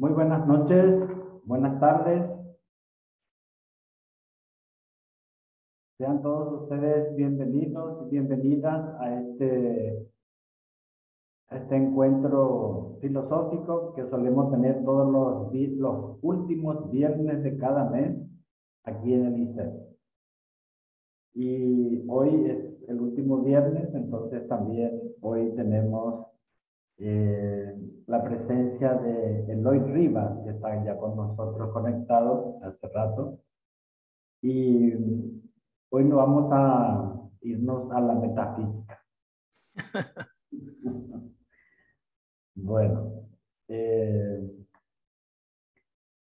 Muy buenas noches, buenas tardes. Sean todos ustedes bienvenidos y bienvenidas a este encuentro filosófico que solemos tener todos los últimos viernes de cada mes aquí en el ICEP. Y hoy es el último viernes, entonces también hoy tenemos la presencia de Eloy Rivas, que está ya con nosotros conectado hace rato. Y hoy nos vamos a irnos a la metafísica. Bueno,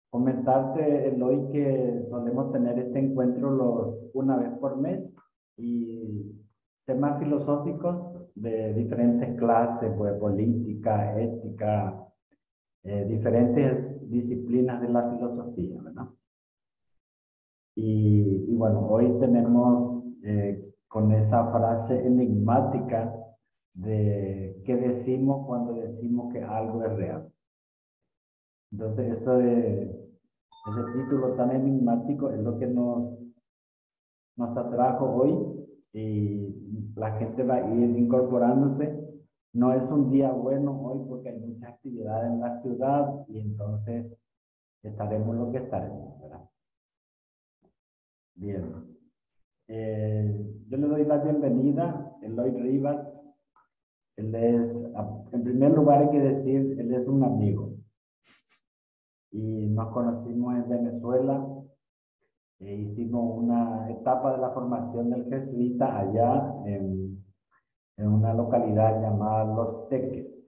comentarte, Eloy, que solemos tener este encuentro una vez por mes y temas filosóficos de diferentes clases, pues política, ética, diferentes disciplinas de la filosofía, ¿verdad? Y bueno, hoy tenemos con esa frase enigmática de qué decimos cuando decimos que algo es real. Entonces, ese título tan enigmático es lo que nos atrajo hoy y la gente va a ir incorporándose. No es un día bueno hoy porque hay mucha actividad en la ciudad y entonces estaremos lo que estaremos, ¿verdad? Bien. Yo le doy la bienvenida a Eloy Rivas. Él es, en primer lugar hay que decir, él es un amigo. Y nos conocimos en Venezuela. Hicimos una etapa de la formación del jesuita allá en una localidad llamada Los Teques.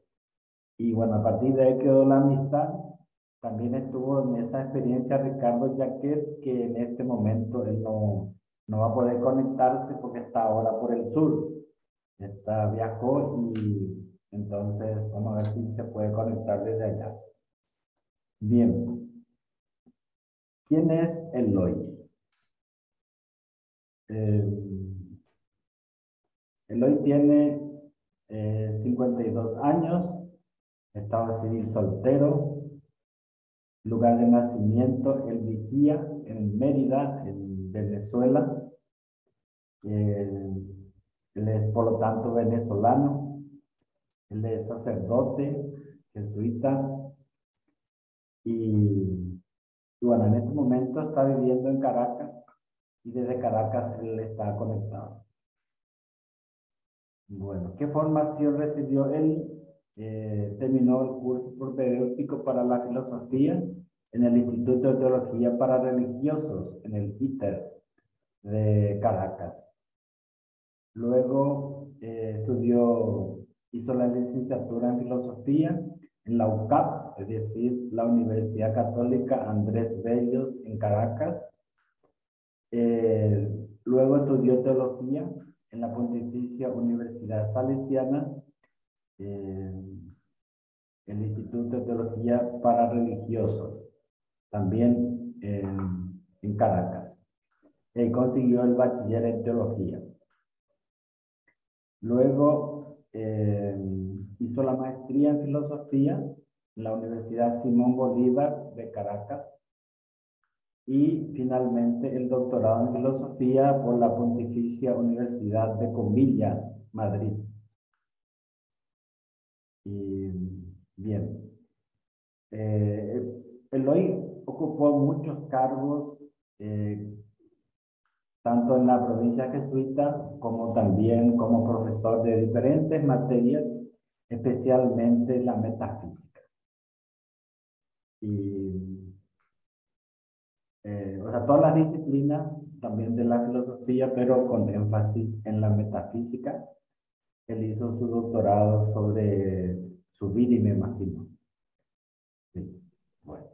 Y bueno, a partir de ahí quedó la amistad. También estuvo en esa experiencia Ricardo Jaquet, que en este momento él no va a poder conectarse porque está ahora por el sur. Viajó y entonces vamos a ver si se puede conectar desde allá. Bien. ¿Quién es Eloy? Eloy tiene 52 años, estado civil soltero, lugar de nacimiento El Vigía, en Mérida, en Venezuela. Él es por lo tanto venezolano. Él es sacerdote, jesuita y bueno, en este momento está viviendo en Caracas y desde Caracas él está conectado. Bueno, ¿qué formación recibió él? Terminó el curso propedéutico para la filosofía en el Instituto de Teología para Religiosos, en el ITER de Caracas. Luego hizo la licenciatura en filosofía en la UCAP, es decir, la Universidad Católica Andrés Bellos en Caracas. Luego estudió teología en la Pontificia Universidad Salesiana, el Instituto de Teología para Religiosos, también en Caracas. Y consiguió el bachiller en teología. Luego hizo la maestría en filosofía en la Universidad Simón Bolívar de Caracas y finalmente el doctorado en filosofía por la Pontificia Universidad de Comillas, Madrid. Y bien, Eloy ocupó muchos cargos, tanto en la provincia jesuita como también como profesor de diferentes materias, especialmente la metafísica. Y, o sea, todas las disciplinas también de la filosofía, pero con énfasis en la metafísica. Él hizo su doctorado sobre Zubiri, me imagino. Sí, bueno.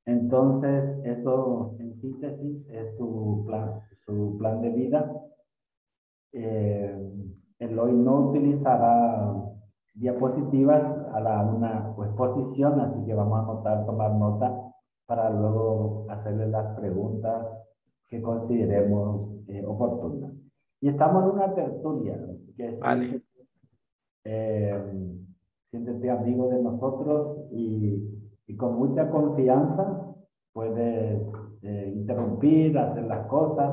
Entonces, eso en síntesis es su plan de vida. Eloy no utilizará diapositivas a una exposición, así que vamos a tomar nota para luego hacerle las preguntas que consideremos oportunas. Y estamos en una tertulia, así que Vale. siéntete amigo de nosotros y con mucha confianza puedes interrumpir, hacer las cosas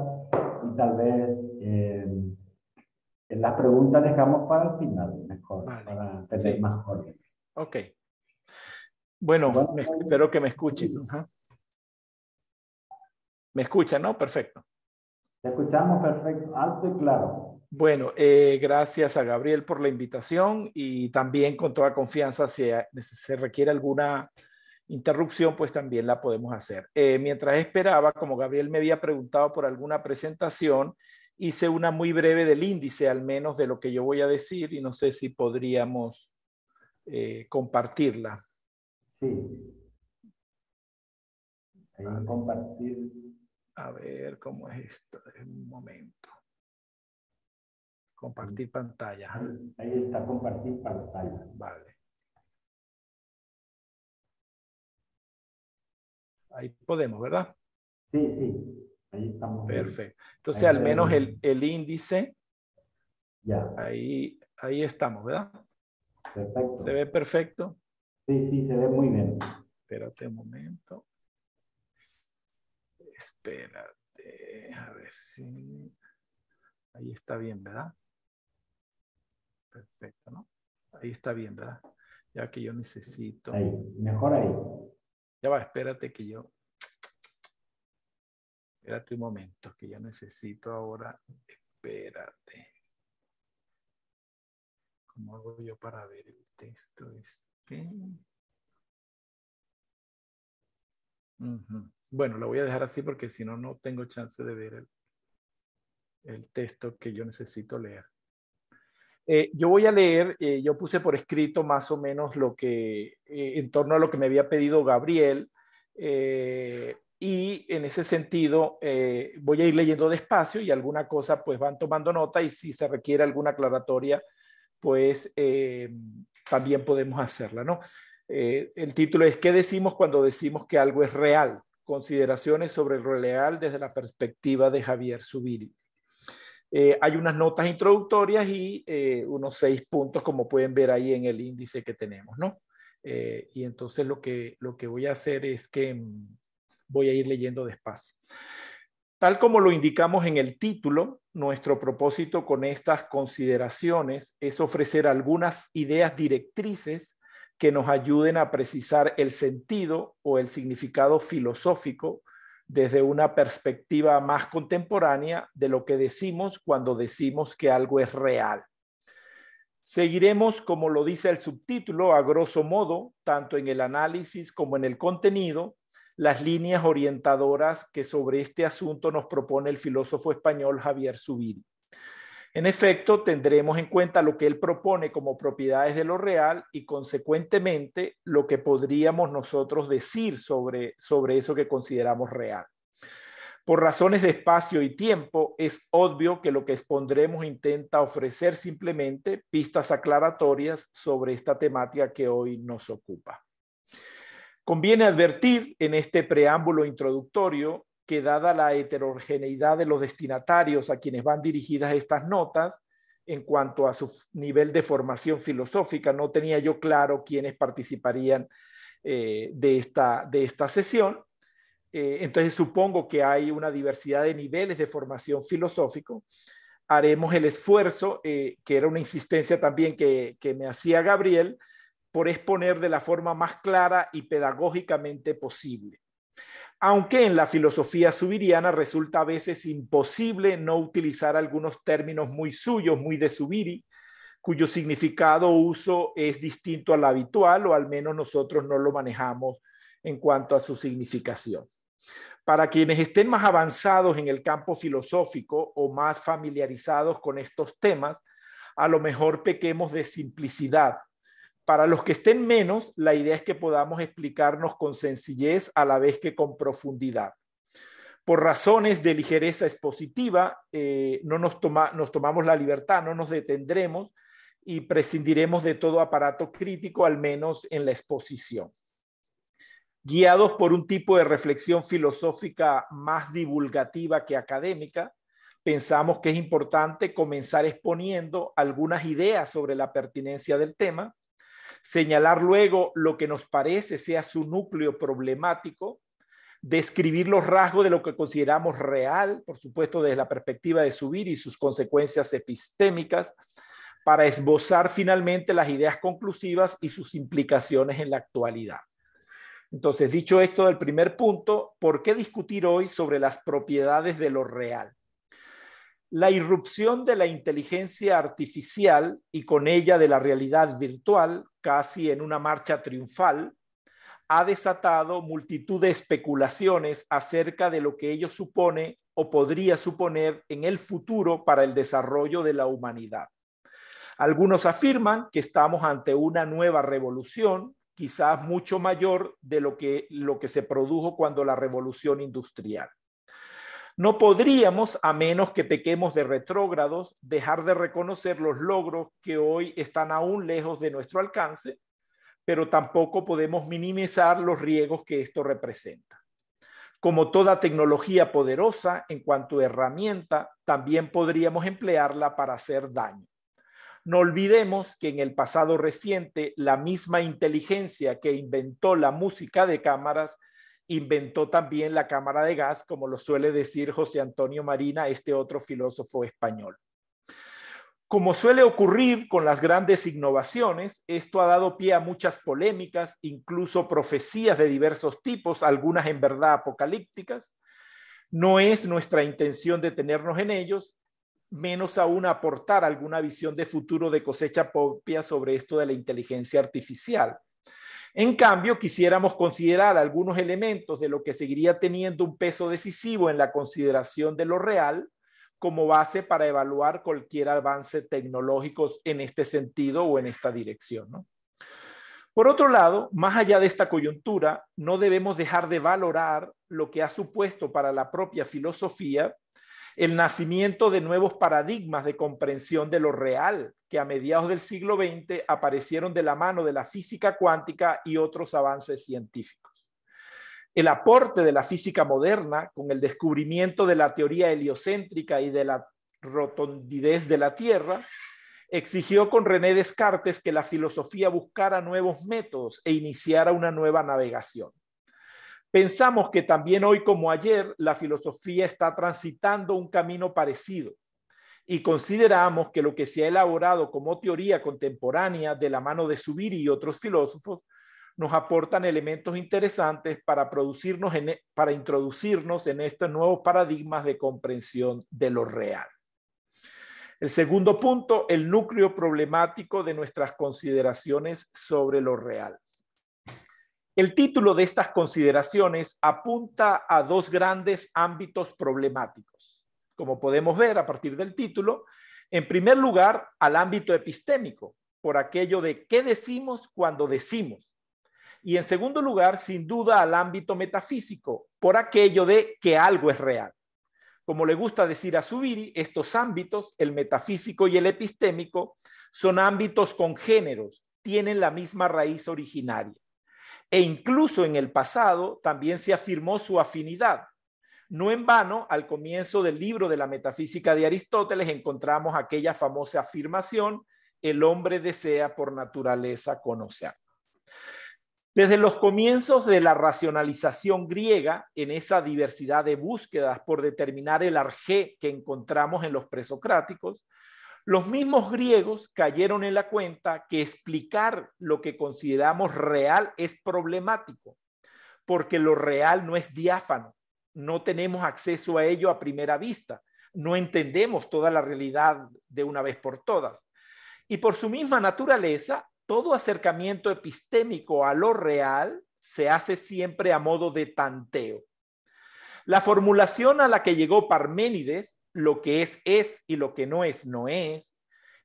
y tal vez en las preguntas dejamos para el final, mejor, Vale. para tener Sí. más orden. Ok. Bueno, Bueno, espero que me escuchen. Ajá. ¿Me escuchan, no? Perfecto. te escuchamos perfecto, alto y claro. Bueno, gracias a Gabriel por la invitación y también con toda confianza, si se requiere alguna interrupción, pues también la podemos hacer. Mientras esperaba, como Gabriel me había preguntado por alguna presentación, hice una muy breve del índice, al menos de lo que yo voy a decir, y no sé si podríamos compartirla. Sí. Ahí Vale. compartir. A ver cómo es esto. En un momento. Compartir pantalla. Ahí está, compartir pantalla. Vale. Ahí podemos, ¿verdad? Sí, sí. Ahí estamos. Perfecto. Entonces, Ahí al se menos ve. el índice, Ya. ahí estamos, ¿verdad? Perfecto. ¿Se ve perfecto? Sí, sí, se ve muy bien. Espérate un momento. Espérate. A ver si... Ahí está bien, ¿verdad? Perfecto, ¿no? Ahí está bien, ¿verdad? Ya que yo necesito... Ahí, mejor ahí. Ya va, espérate que yo... Espérate un momento, que yo necesito ahora... Espérate. ¿Cómo hago yo para ver el texto este? Bueno, lo voy a dejar así porque si no, no tengo chance de ver el texto que yo necesito leer. Yo voy a leer, yo puse por escrito más o menos lo que, en torno a lo que me había pedido Gabriel, y en ese sentido voy a ir leyendo despacio y alguna cosa pues van tomando nota y si se requiere alguna aclaratoria pues también podemos hacerla, ¿no? El título es ¿qué decimos cuando decimos que algo es real? Consideraciones sobre lo real desde la perspectiva de Javier Zubiri. Hay unas notas introductorias y unos 6 puntos, como pueden ver ahí en el índice que tenemos, ¿no? Y entonces lo que voy a hacer es que voy a ir leyendo despacio. Tal como lo indicamos en el título, nuestro propósito con estas consideraciones es ofrecer algunas ideas directrices que nos ayuden a precisar el sentido o el significado filosófico desde una perspectiva más contemporánea de lo que decimos cuando decimos que algo es real. Seguiremos, como lo dice el subtítulo, a grosso modo, tanto en el análisis como en el contenido, las líneas orientadoras que sobre este asunto nos propone el filósofo español Javier Zubiri. En efecto, tendremos en cuenta lo que él propone como propiedades de lo real y consecuentemente lo que podríamos nosotros decir sobre eso que consideramos real. Por razones de espacio y tiempo, es obvio que lo que expondremos intenta ofrecer simplemente pistas aclaratorias sobre esta temática que hoy nos ocupa. Conviene advertir en este preámbulo introductorio que dada la heterogeneidad de los destinatarios a quienes van dirigidas estas notas, en cuanto a su nivel de formación filosófica, no tenía yo claro quiénes participarían de esta sesión. Entonces supongo que hay una diversidad de niveles de formación filosófico. Haremos el esfuerzo, que era una insistencia también que me hacía Gabriel, por exponer de la forma más clara y pedagógicamente posible. Aunque en la filosofía zubiriana resulta a veces imposible no utilizar algunos términos muy suyos, muy de Zubiri, cuyo significado o uso es distinto al habitual, o al menos nosotros no lo manejamos en cuanto a su significación. Para quienes estén más avanzados en el campo filosófico o más familiarizados con estos temas, a lo mejor pequemos de simplicidad. Para los que estén menos, la idea es que podamos explicarnos con sencillez a la vez que con profundidad. Por razones de ligereza expositiva, no nos tomamos la libertad, no nos detendremos y prescindiremos de todo aparato crítico, al menos en la exposición. Guiados por un tipo de reflexión filosófica más divulgativa que académica, pensamos que es importante comenzar exponiendo algunas ideas sobre la pertinencia del tema, señalar luego lo que nos parece sea su núcleo problemático, describir los rasgos de lo que consideramos real, por supuesto desde la perspectiva de Zubiri y sus consecuencias epistémicas, para esbozar finalmente las ideas conclusivas y sus implicaciones en la actualidad. Entonces, dicho esto del primer punto, ¿por qué discutir hoy sobre las propiedades de lo real? La irrupción de la inteligencia artificial y con ella de la realidad virtual, casi en una marcha triunfal, ha desatado multitud de especulaciones acerca de lo que ello supone o podría suponer en el futuro para el desarrollo de la humanidad. Algunos afirman que estamos ante una nueva revolución, quizás mucho mayor de lo que se produjo cuando la revolución industrial. No podríamos, a menos que pequemos de retrógrados, dejar de reconocer los logros que hoy están aún lejos de nuestro alcance, pero tampoco podemos minimizar los riesgos que esto representa. Como toda tecnología poderosa, en cuanto a herramienta, también podríamos emplearla para hacer daño. No olvidemos que en el pasado reciente, la misma inteligencia que inventó la música de cámaras, inventó también la cámara de gas, como lo suele decir José Antonio Marina, este otro filósofo español. Como suele ocurrir con las grandes innovaciones, esto ha dado pie a muchas polémicas, incluso profecías de diversos tipos, algunas en verdad apocalípticas. No es nuestra intención detenernos en ellos, menos aún aportar alguna visión de futuro de cosecha propia sobre esto de la inteligencia artificial. En cambio, quisiéramos considerar algunos elementos de lo que seguiría teniendo un peso decisivo en la consideración de lo real como base para evaluar cualquier avance tecnológico en este sentido o en esta dirección, ¿no? Por otro lado, más allá de esta coyuntura, no debemos dejar de valorar lo que ha supuesto para la propia filosofía el nacimiento de nuevos paradigmas de comprensión de lo real que a mediados del siglo XX aparecieron de la mano de la física cuántica y otros avances científicos. El aporte de la física moderna con el descubrimiento de la teoría heliocéntrica y de la rotondidez de la Tierra exigió con René Descartes que la filosofía buscara nuevos métodos e iniciara una nueva navegación. Pensamos que también hoy como ayer la filosofía está transitando un camino parecido y consideramos que lo que se ha elaborado como teoría contemporánea de la mano de Zubiri y otros filósofos nos aportan elementos interesantes para introducirnos en estos nuevos paradigmas de comprensión de lo real. El segundo punto, el núcleo problemático de nuestras consideraciones sobre lo real. El título de estas consideraciones apunta a dos grandes ámbitos problemáticos. Como podemos ver a partir del título, en primer lugar, al ámbito epistémico, por aquello de qué decimos cuando decimos. Y en segundo lugar, sin duda, al ámbito metafísico, por aquello de que algo es real. Como le gusta decir a Zubiri, estos ámbitos, el metafísico y el epistémico, son ámbitos congéneros, tienen la misma raíz originaria. E incluso en el pasado también se afirmó su afinidad. No en vano, al comienzo del libro de la Metafísica de Aristóteles encontramos aquella famosa afirmación: el hombre desea por naturaleza conocer. Desde los comienzos de la racionalización griega, en esa diversidad de búsquedas por determinar el arjé que encontramos en los presocráticos, los mismos griegos cayeron en la cuenta que explicar lo que consideramos real es problemático, porque lo real no es diáfano, no tenemos acceso a ello a primera vista, no entendemos toda la realidad de una vez por todas. Y por su misma naturaleza, todo acercamiento epistémico a lo real se hace siempre a modo de tanteo. La formulación a la que llegó Parménides, lo que es y lo que no es,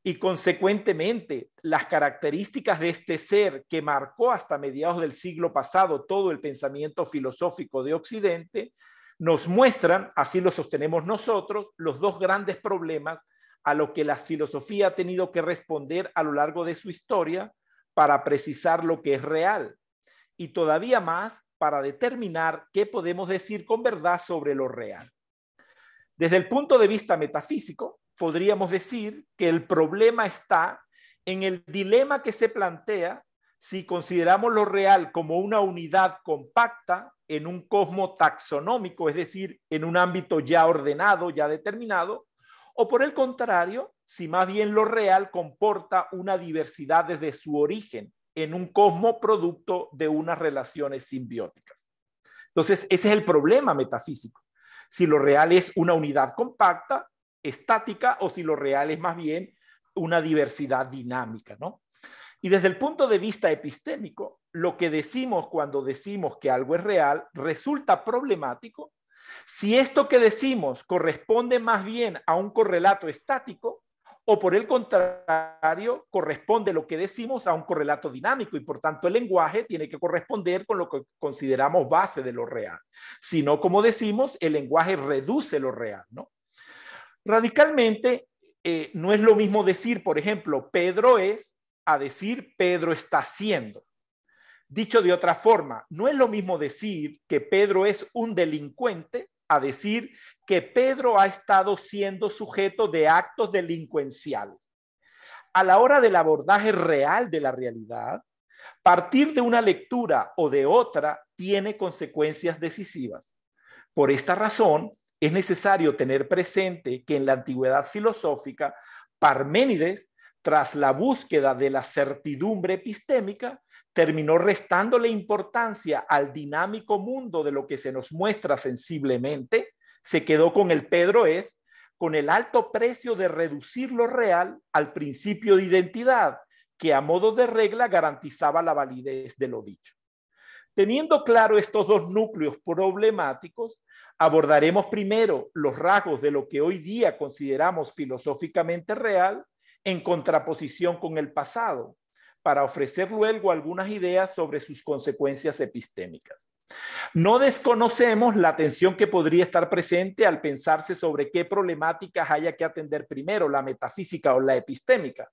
y consecuentemente las características de este ser que marcó hasta mediados del siglo pasado todo el pensamiento filosófico de Occidente, nos muestran, así lo sostenemos nosotros, los dos grandes problemas a los que la filosofía ha tenido que responder a lo largo de su historia para precisar lo que es real, y todavía más para determinar qué podemos decir con verdad sobre lo real. Desde el punto de vista metafísico, podríamos decir que el problema está en el dilema que se plantea si consideramos lo real como una unidad compacta en un cosmos taxonómico, es decir, en un ámbito ya ordenado, ya determinado, o por el contrario, si más bien lo real comporta una diversidad desde su origen en un cosmos producto de unas relaciones simbióticas. Entonces, ese es el problema metafísico. Si lo real es una unidad compacta, estática, o si lo real es más bien una diversidad dinámica, ¿no? Y desde el punto de vista epistémico, lo que decimos cuando decimos que algo es real resulta problemático si esto que decimos corresponde más bien a un correlato estático o por el contrario corresponde lo que decimos a un correlato dinámico y por tanto el lenguaje tiene que corresponder con lo que consideramos base de lo real. Si no, como decimos, el lenguaje reduce lo real, ¿no? Radicalmente, no es lo mismo decir, por ejemplo, Pedro es, a decir Pedro está siendo. Dicho de otra forma, no es lo mismo decir que Pedro es un delincuente a decir que Pedro ha estado siendo sujeto de actos delincuenciales. A la hora del abordaje real de la realidad, partir de una lectura o de otra tiene consecuencias decisivas. Por esta razón, es necesario tener presente que en la antigüedad filosófica, Parménides, tras la búsqueda de la certidumbre epistémica, terminó restándole importancia al dinámico mundo de lo que se nos muestra sensiblemente, se quedó con el Pedro es, con el alto precio de reducir lo real al principio de identidad, que a modo de regla garantizaba la validez de lo dicho. Teniendo claro estos dos núcleos problemáticos, abordaremos primero los rasgos de lo que hoy día consideramos filosóficamente real en contraposición con el pasado, para ofrecer luego algunas ideas sobre sus consecuencias epistémicas. No desconocemos la tensión que podría estar presente al pensarse sobre qué problemáticas haya que atender primero, la metafísica o la epistémica,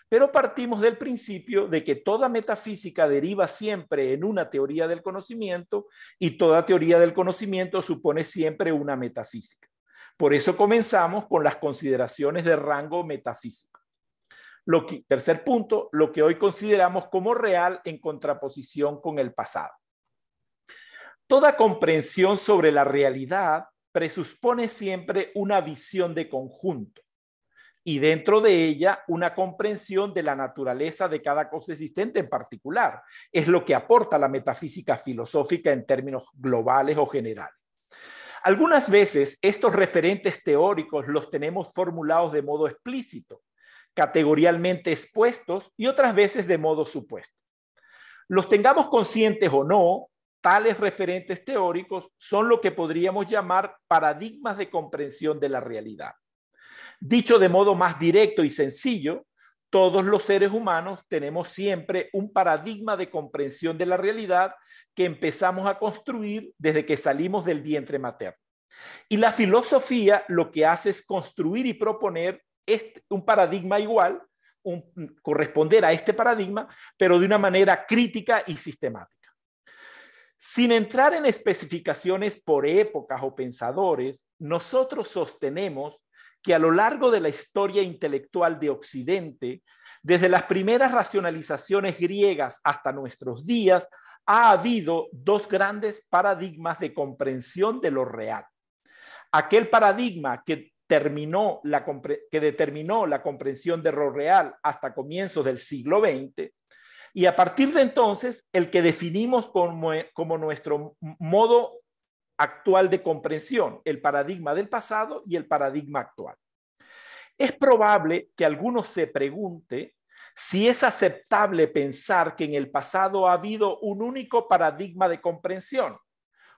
pero partimos del principio de que toda metafísica deriva siempre en una teoría del conocimiento y toda teoría del conocimiento supone siempre una metafísica. Por eso comenzamos con las consideraciones de rango metafísico. Tercer punto, lo que hoy consideramos como real en contraposición con el pasado. Toda comprensión sobre la realidad presupone siempre una visión de conjunto y dentro de ella una comprensión de la naturaleza de cada cosa existente en particular. Es lo que aporta la metafísica filosófica en términos globales o generales. Algunas veces estos referentes teóricos los tenemos formulados de modo explícito, categorialmente expuestos y otras veces de modo supuesto. Los tengamos conscientes o no, tales referentes teóricos son lo que podríamos llamar paradigmas de comprensión de la realidad. Dicho de modo más directo y sencillo, todos los seres humanos tenemos siempre un paradigma de comprensión de la realidad que empezamos a construir desde que salimos del vientre materno. Y la filosofía lo que hace es construir y proponer un paradigma igual, corresponder a este paradigma, pero de una manera crítica y sistemática. Sin entrar en especificaciones por épocas o pensadores, nosotros sostenemos que a lo largo de la historia intelectual de Occidente, desde las primeras racionalizaciones griegas hasta nuestros días, ha habido dos grandes paradigmas de comprensión de lo real. Aquel paradigma que determinó la comprensión de lo real hasta comienzos del siglo XX, y a partir de entonces el que definimos como nuestro modo actual de comprensión, el paradigma del pasado y el paradigma actual. Es probable que alguno se pregunte si es aceptable pensar que en el pasado ha habido un único paradigma de comprensión,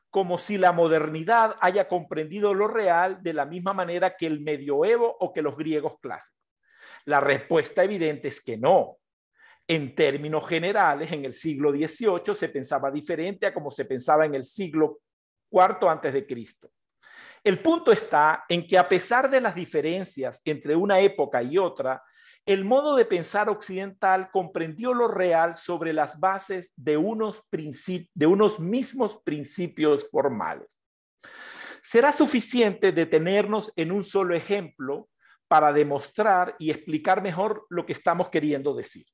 como si la modernidad haya comprendido lo real de la misma manera que el medioevo o que los griegos clásicos. La respuesta evidente es que no. En términos generales, en el siglo XVIII se pensaba diferente a como se pensaba en el siglo IV antes de Cristo. El punto está en que a pesar de las diferencias entre una época y otra, el modo de pensar occidental comprendió lo real sobre las bases de unos mismos principios formales. Será suficiente detenernos en un solo ejemplo para demostrar y explicar mejor lo que estamos queriendo decir.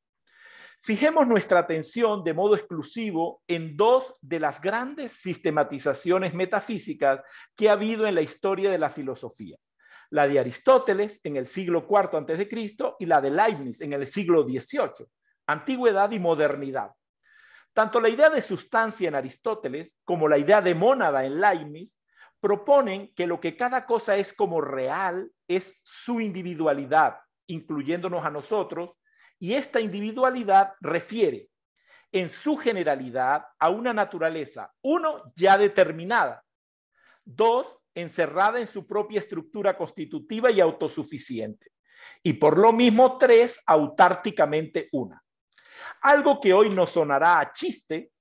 Fijemos nuestra atención de modo exclusivo en dos de las grandes sistematizaciones metafísicas que ha habido en la historia de la filosofía. La de Aristóteles en el siglo IV a.C. y la de Leibniz en el siglo XVIII, antigüedad y modernidad. Tanto la idea de sustancia en Aristóteles como la idea de mónada en Leibniz proponen que lo que cada cosa es como real es su individualidad, incluyéndonos a nosotros, y esta individualidad refiere en su generalidad a una naturaleza, uno, ya determinada, dos, encerrada en su propia estructura constitutiva y autosuficiente, y por lo mismo, tres, autárticamente una. Algo que hoy nos sonará a chiste,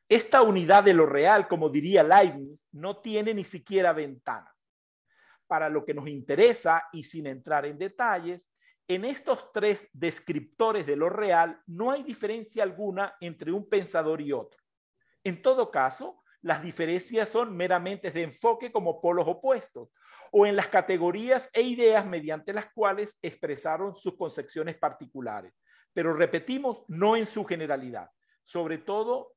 esta unidad de lo real, como diría Leibniz, no tiene ni siquiera ventanas. Para lo que nos interesa, y sin entrar en detalles, en estos tres descriptores de lo real no hay diferencia alguna entre un pensador y otro. En todo caso, las diferencias son meramente de enfoque como polos opuestos, o en las categorías e ideas mediante las cuales expresaron sus concepciones particulares. Pero repetimos, no en su generalidad. Sobre todo,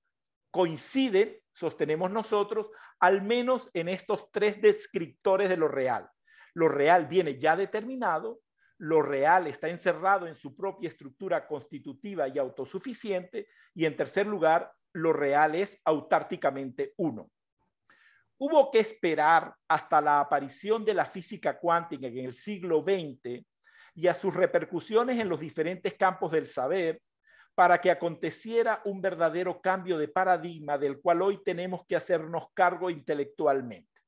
coinciden, sostenemos nosotros, al menos en estos tres descriptores de lo real. Lo real viene ya determinado, lo real está encerrado en su propia estructura constitutiva y autosuficiente, y en tercer lugar, lo real es autárticamente uno. Hubo que esperar hasta la aparición de la física cuántica en el siglo XX y a sus repercusiones en los diferentes campos del saber para que aconteciera un verdadero cambio de paradigma del cual hoy tenemos que hacernos cargo intelectualmente.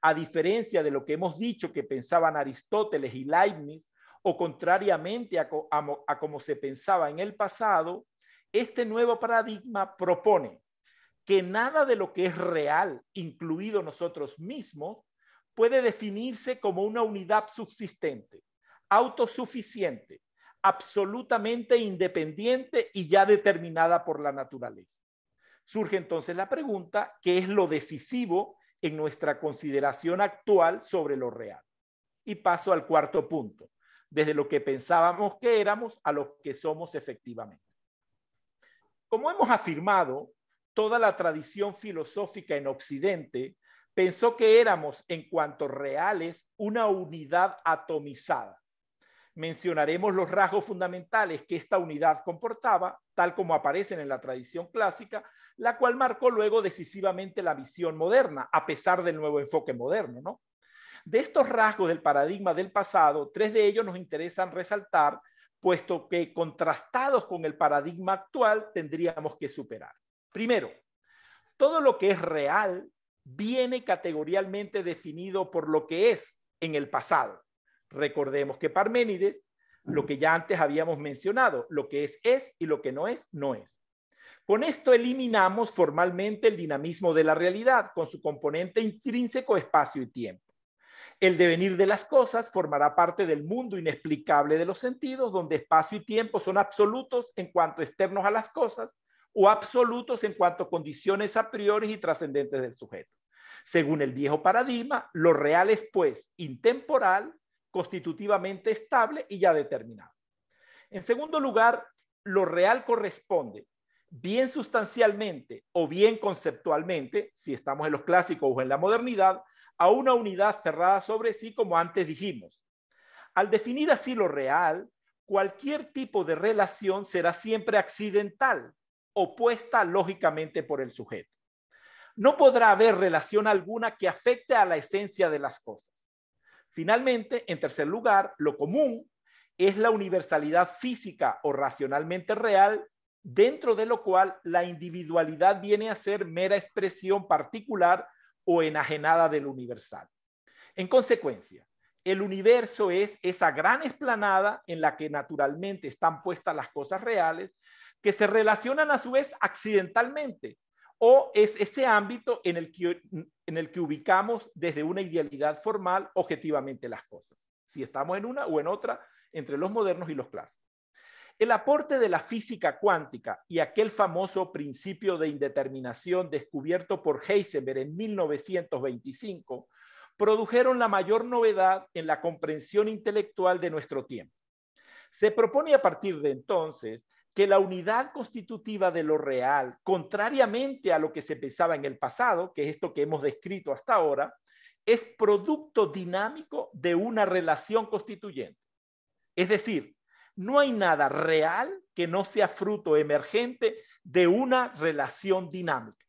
A diferencia de lo que hemos dicho que pensaban Aristóteles y Leibniz, o contrariamente a como se pensaba en el pasado, este nuevo paradigma propone que nada de lo que es real, incluido nosotros mismos, puede definirse como una unidad subsistente, autosuficiente, absolutamente independiente y ya determinada por la naturaleza. Surge entonces la pregunta, ¿qué es lo decisivo en nuestra consideración actual sobre lo real? Y paso al cuarto punto, desde lo que pensábamos que éramos a lo que somos efectivamente. Como hemos afirmado, toda la tradición filosófica en Occidente pensó que éramos, en cuanto reales, una unidad atomizada. Mencionaremos los rasgos fundamentales que esta unidad comportaba, tal como aparecen en la tradición clásica, la cual marcó luego decisivamente la visión moderna, a pesar del nuevo enfoque moderno, ¿no? De estos rasgos del paradigma del pasado, tres de ellos nos interesan resaltar, puesto que contrastados con el paradigma actual tendríamos que superar. Primero, todo lo que es real viene categorialmente definido por lo que es en el pasado. Recordemos que Parménides, lo que ya antes habíamos mencionado, lo que es y lo que no es, no es. Con esto eliminamos formalmente el dinamismo de la realidad con su componente intrínseco espacio y tiempo. El devenir de las cosas formará parte del mundo inexplicable de los sentidos, donde espacio y tiempo son absolutos en cuanto externos a las cosas o absolutos en cuanto a condiciones a priori y trascendentes del sujeto. Según el viejo paradigma, lo real es, pues, intemporal, constitutivamente estable y ya determinado. En segundo lugar, lo real corresponde, bien sustancialmente o bien conceptualmente, si estamos en los clásicos o en la modernidad, a una unidad cerrada sobre sí, como antes dijimos. Al definir así lo real, cualquier tipo de relación será siempre accidental, opuesta lógicamente por el sujeto. No podrá haber relación alguna que afecte a la esencia de las cosas. Finalmente, en tercer lugar, lo común es la universalidad física o racionalmente real, dentro de lo cual la individualidad viene a ser mera expresión particular o enajenada del universal. En consecuencia, el universo es esa gran explanada en la que naturalmente están puestas las cosas reales, que se relacionan a su vez accidentalmente, o es ese ámbito en el que ubicamos desde una idealidad formal objetivamente las cosas, si estamos en una o en otra, entre los modernos y los clásicos. El aporte de la física cuántica y aquel famoso principio de indeterminación descubierto por Heisenberg en 1925 produjeron la mayor novedad en la comprensión intelectual de nuestro tiempo. Se propone a partir de entonces que la unidad constitutiva de lo real, contrariamente a lo que se pensaba en el pasado, que es esto que hemos descrito hasta ahora, es producto dinámico de una relación constituyente. Es decir, no hay nada real que no sea fruto emergente de una relación dinámica.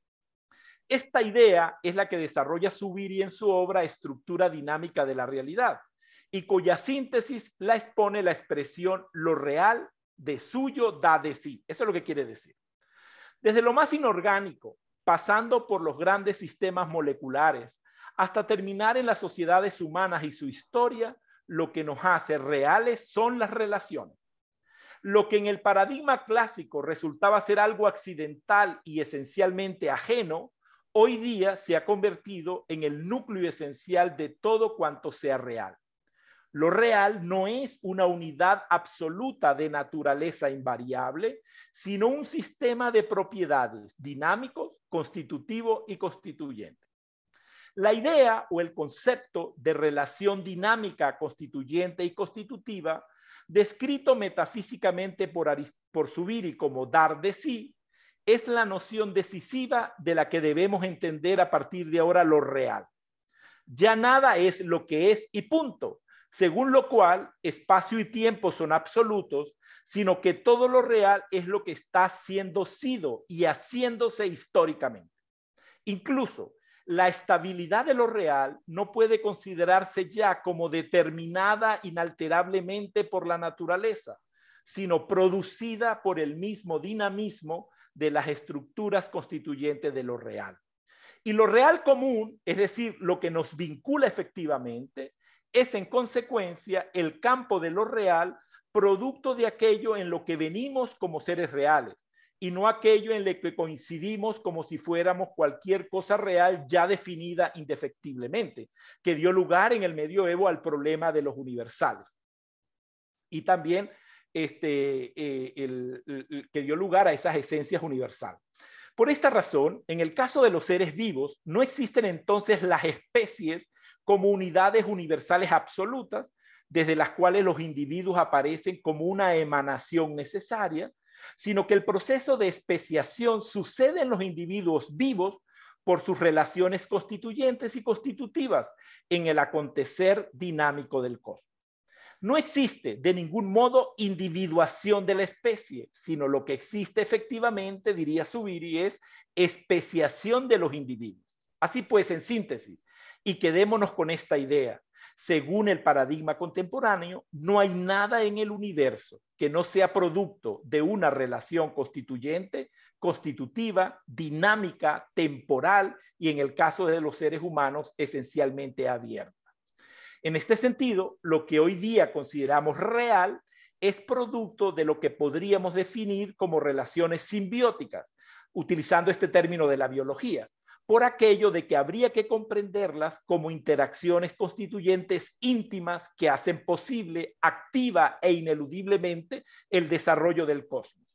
Esta idea es la que desarrolla Zubiri en su obra Estructura dinámica de la realidad, y cuya síntesis la expone la expresión lo real de suyo da de sí. Eso es lo que quiere decir. Desde lo más inorgánico, pasando por los grandes sistemas moleculares, hasta terminar en las sociedades humanas y su historia, lo que nos hace reales son las relaciones. Lo que en el paradigma clásico resultaba ser algo accidental y esencialmente ajeno, hoy día se ha convertido en el núcleo esencial de todo cuanto sea real. Lo real no es una unidad absoluta de naturaleza invariable, sino un sistema de propiedades dinámicos, constitutivo y constituyente. La idea o el concepto de relación dinámica, constituyente y constitutiva, descrito metafísicamente por Zubiri como dar de sí, es la noción decisiva de la que debemos entender a partir de ahora lo real. Ya nada es lo que es y punto, según lo cual espacio y tiempo son absolutos, sino que todo lo real es lo que está siendo sido y haciéndose históricamente. Incluso la estabilidad de lo real no puede considerarse ya como determinada inalterablemente por la naturaleza, sino producida por el mismo dinamismo de las estructuras constituyentes de lo real. Y lo real común, es decir, lo que nos vincula efectivamente, es en consecuencia el campo de lo real, producto de aquello en lo que venimos como seres reales, y no aquello en lo que coincidimos como si fuéramos cualquier cosa real ya definida indefectiblemente, que dio lugar en el medioevo al problema de los universales. Y también que dio lugar a esas esencias universales. Por esta razón, en el caso de los seres vivos, no existen entonces las especies como unidades universales absolutas, desde las cuales los individuos aparecen como una emanación necesaria, sino que el proceso de especiación sucede en los individuos vivos por sus relaciones constituyentes y constitutivas en el acontecer dinámico del cosmos. No existe de ningún modo individuación de la especie, sino lo que existe efectivamente, diría Zubiri, es especiación de los individuos. Así pues, en síntesis, y quedémonos con esta idea, según el paradigma contemporáneo, no hay nada en el universo que no sea producto de una relación constituyente, constitutiva, dinámica, temporal y, en el caso de los seres humanos, esencialmente abierta. En este sentido, lo que hoy día consideramos real es producto de lo que podríamos definir como relaciones simbióticas, utilizando este término de la biología, por aquello de que habría que comprenderlas como interacciones constituyentes íntimas que hacen posible activa e ineludiblemente el desarrollo del cosmos.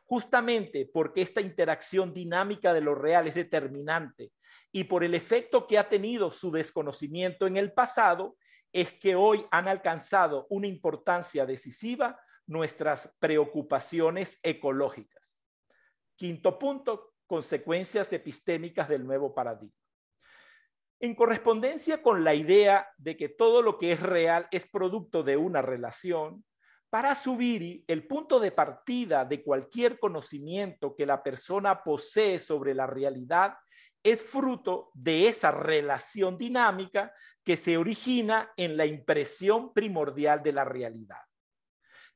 Justamente porque esta interacción dinámica de lo real es determinante y por el efecto que ha tenido su desconocimiento en el pasado, es que hoy han alcanzado una importancia decisiva nuestras preocupaciones ecológicas. Quinto punto, consecuencias epistémicas del nuevo paradigma. En correspondencia con la idea de que todo lo que es real es producto de una relación, para Zubiri, el punto de partida de cualquier conocimiento que la persona posee sobre la realidad es fruto de esa relación dinámica que se origina en la impresión primordial de la realidad.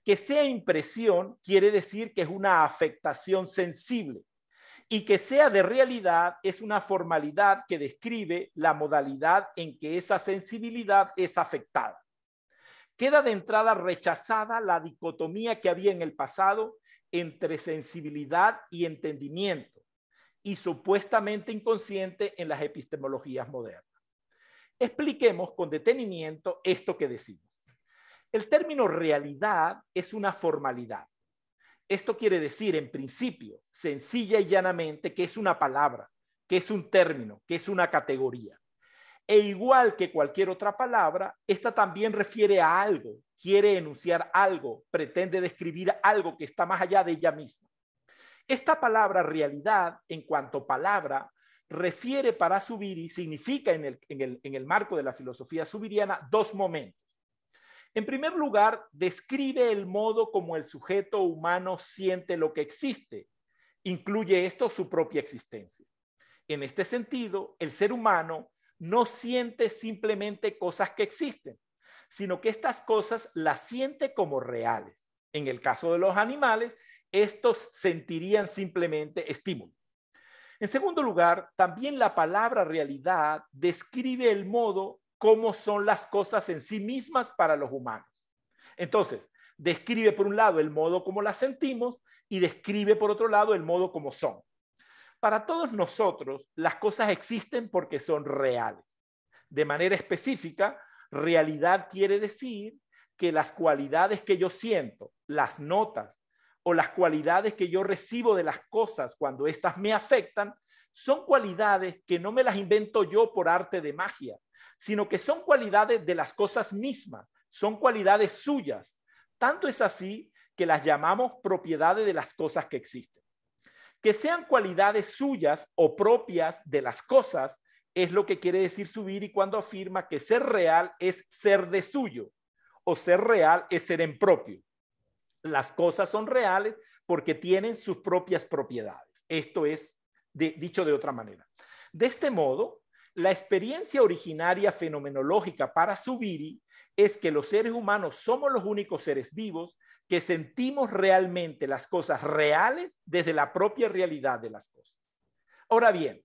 Que sea impresión quiere decir que es una afectación sensible, y que sea de realidad es una formalidad que describe la modalidad en que esa sensibilidad es afectada. Queda de entrada rechazada la dicotomía que había en el pasado entre sensibilidad y entendimiento, y supuestamente inconsciente en las epistemologías modernas. Expliquemos con detenimiento esto que decimos. El término realidad es una formalidad. Esto quiere decir, en principio, sencilla y llanamente, que es una palabra, que es un término, que es una categoría. E igual que cualquier otra palabra, esta también refiere a algo, quiere enunciar algo, pretende describir algo que está más allá de ella misma. Esta palabra realidad, en cuanto palabra, refiere para Zubiri, significa en el marco de la filosofía zubiriana, dos momentos. En primer lugar, describe el modo como el sujeto humano siente lo que existe. Incluye esto su propia existencia. En este sentido, el ser humano no siente simplemente cosas que existen, sino que estas cosas las siente como reales. En el caso de los animales, estos sentirían simplemente estímulos. En segundo lugar, también la palabra realidad describe el modo como son las cosas en sí mismas para los humanos. Entonces, describe por un lado el modo como las sentimos y describe por otro lado el modo como son. Para todos nosotros, las cosas existen porque son reales. De manera específica, realidad quiere decir que las cualidades que yo siento, las notas o las cualidades que yo recibo de las cosas cuando éstas me afectan, son cualidades que no me las invento yo por arte de magia, sino que son cualidades de las cosas mismas, son cualidades suyas. Tanto es así que las llamamos propiedades de las cosas que existen. Que sean cualidades suyas o propias de las cosas es lo que quiere decir Zubiri cuando afirma que ser real es ser de suyo o ser real es ser en propio. Las cosas son reales porque tienen sus propias propiedades. Esto es dicho de otra manera. De este modo, la experiencia originaria fenomenológica para Zubiri es que los seres humanos somos los únicos seres vivos que sentimos realmente las cosas reales desde la propia realidad de las cosas. Ahora bien,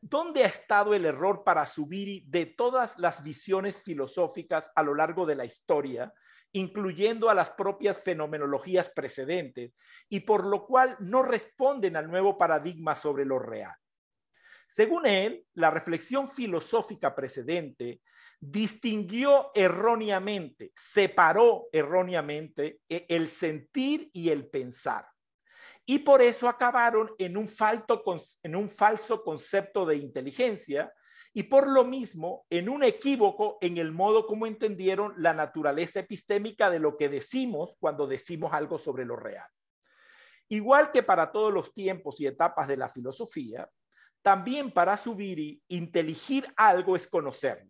¿dónde ha estado el error para Zubiri de todas las visiones filosóficas a lo largo de la historia, incluyendo a las propias fenomenologías precedentes, y por lo cual no responden al nuevo paradigma sobre lo real? Según él, la reflexión filosófica precedente distinguió erróneamente, separó erróneamente el sentir y el pensar. Y por eso acabaron en un falso concepto de inteligencia y por lo mismo en un equívoco en el modo como entendieron la naturaleza epistémica de lo que decimos cuando decimos algo sobre lo real. Igual que para todos los tiempos y etapas de la filosofía, también para Zubiri, inteligir algo es conocerlo.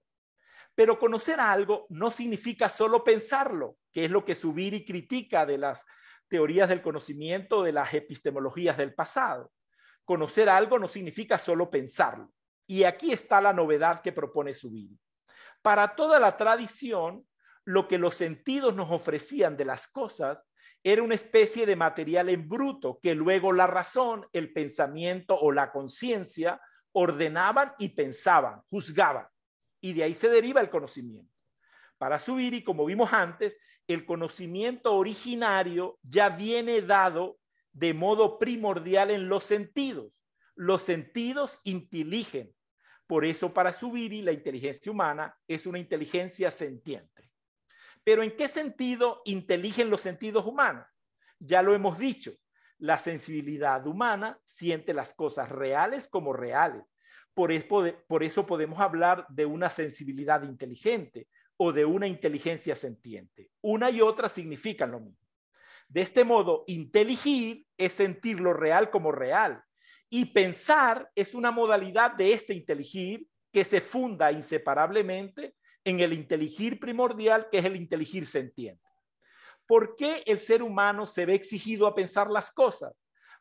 Pero conocer algo no significa solo pensarlo, que es lo que Zubiri critica de las teorías del conocimiento de las epistemologías del pasado. Conocer algo no significa solo pensarlo. Y aquí está la novedad que propone Zubiri. Para toda la tradición, lo que los sentidos nos ofrecían de las cosas era una especie de material en bruto que luego la razón, el pensamiento o la conciencia ordenaban y pensaban, juzgaban. Y de ahí se deriva el conocimiento. Para Zubiri, como vimos antes, el conocimiento originario ya viene dado de modo primordial en los sentidos. Los sentidos inteligen. Por eso para Zubiri la inteligencia humana es una inteligencia sentiente. Pero ¿en qué sentido inteligen los sentidos humanos? Ya lo hemos dicho, la sensibilidad humana siente las cosas reales como reales. Por eso podemos hablar de una sensibilidad inteligente o de una inteligencia sentiente. Una y otra significan lo mismo. De este modo, inteligir es sentir lo real como real. Y pensar es una modalidad de este inteligir que se funda inseparablemente en el inteligir primordial, que es el inteligir sentiente. ¿Por qué el ser humano se ve exigido a pensar las cosas?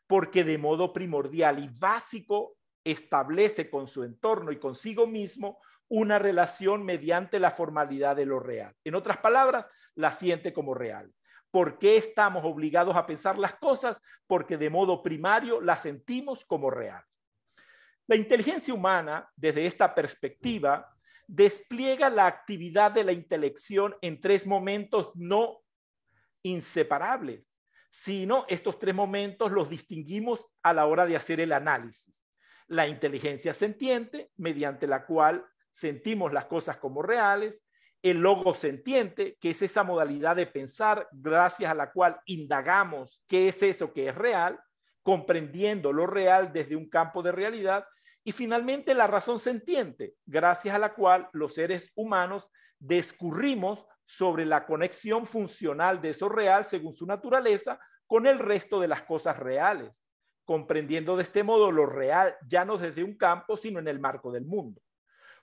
Porque de modo primordial y básico establece con su entorno y consigo mismo una relación mediante la formalidad de lo real. En otras palabras, la siente como real. ¿Por qué estamos obligados a pensar las cosas? Porque de modo primario las sentimos como real. La inteligencia humana, desde esta perspectiva, despliega la actividad de la intelección en tres momentos no inseparables, sino estos tres momentos los distinguimos a la hora de hacer el análisis. La inteligencia sentiente, mediante la cual sentimos las cosas como reales, el logosentiente, que es esa modalidad de pensar gracias a la cual indagamos qué es eso que es real, comprendiendo lo real desde un campo de realidad, y finalmente la razón sentiente, gracias a la cual los seres humanos discurrimos sobre la conexión funcional de eso real según su naturaleza con el resto de las cosas reales, comprendiendo de este modo lo real ya no desde un campo, sino en el marco del mundo.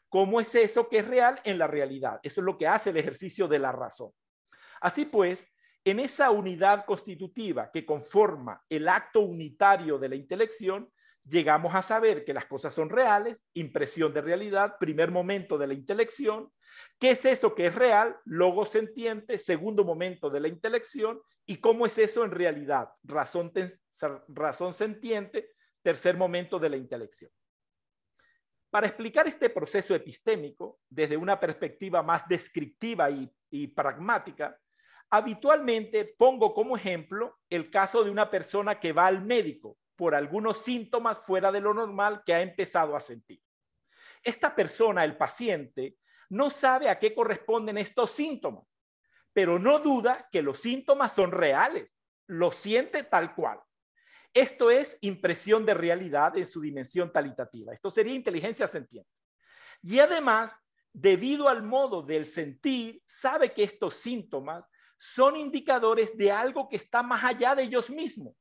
¿Cómo es eso que es real en la realidad? Eso es lo que hace el ejercicio de la razón. Así pues, en esa unidad constitutiva que conforma el acto unitario de la intelección, llegamos a saber que las cosas son reales, impresión de realidad, primer momento de la intelección. ¿Qué es eso que es real? Logos sentiente, segundo momento de la intelección. ¿Y cómo es eso en realidad? Razón sentiente, tercer momento de la intelección. Para explicar este proceso epistémico desde una perspectiva más descriptiva y pragmática, habitualmente pongo como ejemplo el caso de una persona que va al médico por algunos síntomas fuera de lo normal que ha empezado a sentir. Esta persona, el paciente, no sabe a qué corresponden estos síntomas, pero no duda que los síntomas son reales, lo siente tal cual. Esto es impresión de realidad en su dimensión talitativa. Esto sería inteligencia sentiente. Y además, debido al modo del sentir, sabe que estos síntomas son indicadores de algo que está más allá de ellos mismos.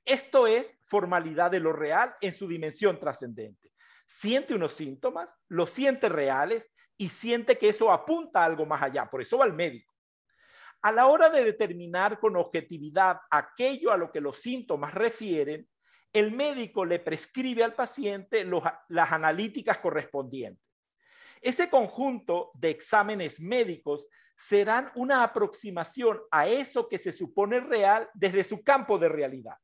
Esto es formalidad de lo real en su dimensión trascendente. Siente unos síntomas, los siente reales y siente que eso apunta a algo más allá. Por eso va al médico. A la hora de determinar con objetividad aquello a lo que los síntomas refieren, el médico le prescribe al paciente las analíticas correspondientes. Ese conjunto de exámenes médicos serán una aproximación a eso que se supone real desde su campo de realidad.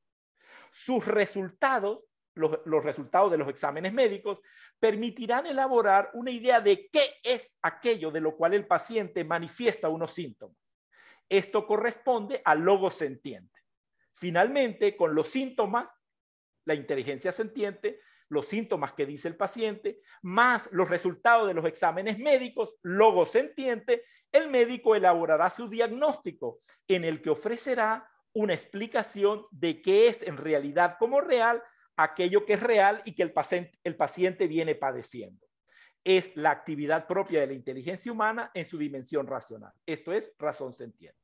Sus resultados, los resultados de los exámenes médicos, permitirán elaborar una idea de qué es aquello de lo cual el paciente manifiesta unos síntomas. Esto corresponde al logos sentiente. Finalmente, con los síntomas, la inteligencia sentiente, los síntomas que dice el paciente, más los resultados de los exámenes médicos, logos sentiente, el médico elaborará su diagnóstico en el que ofrecerá una explicación de qué es en realidad como real aquello que es real y que el paciente viene padeciendo. Es la actividad propia de la inteligencia humana en su dimensión racional. Esto es razón sentiente.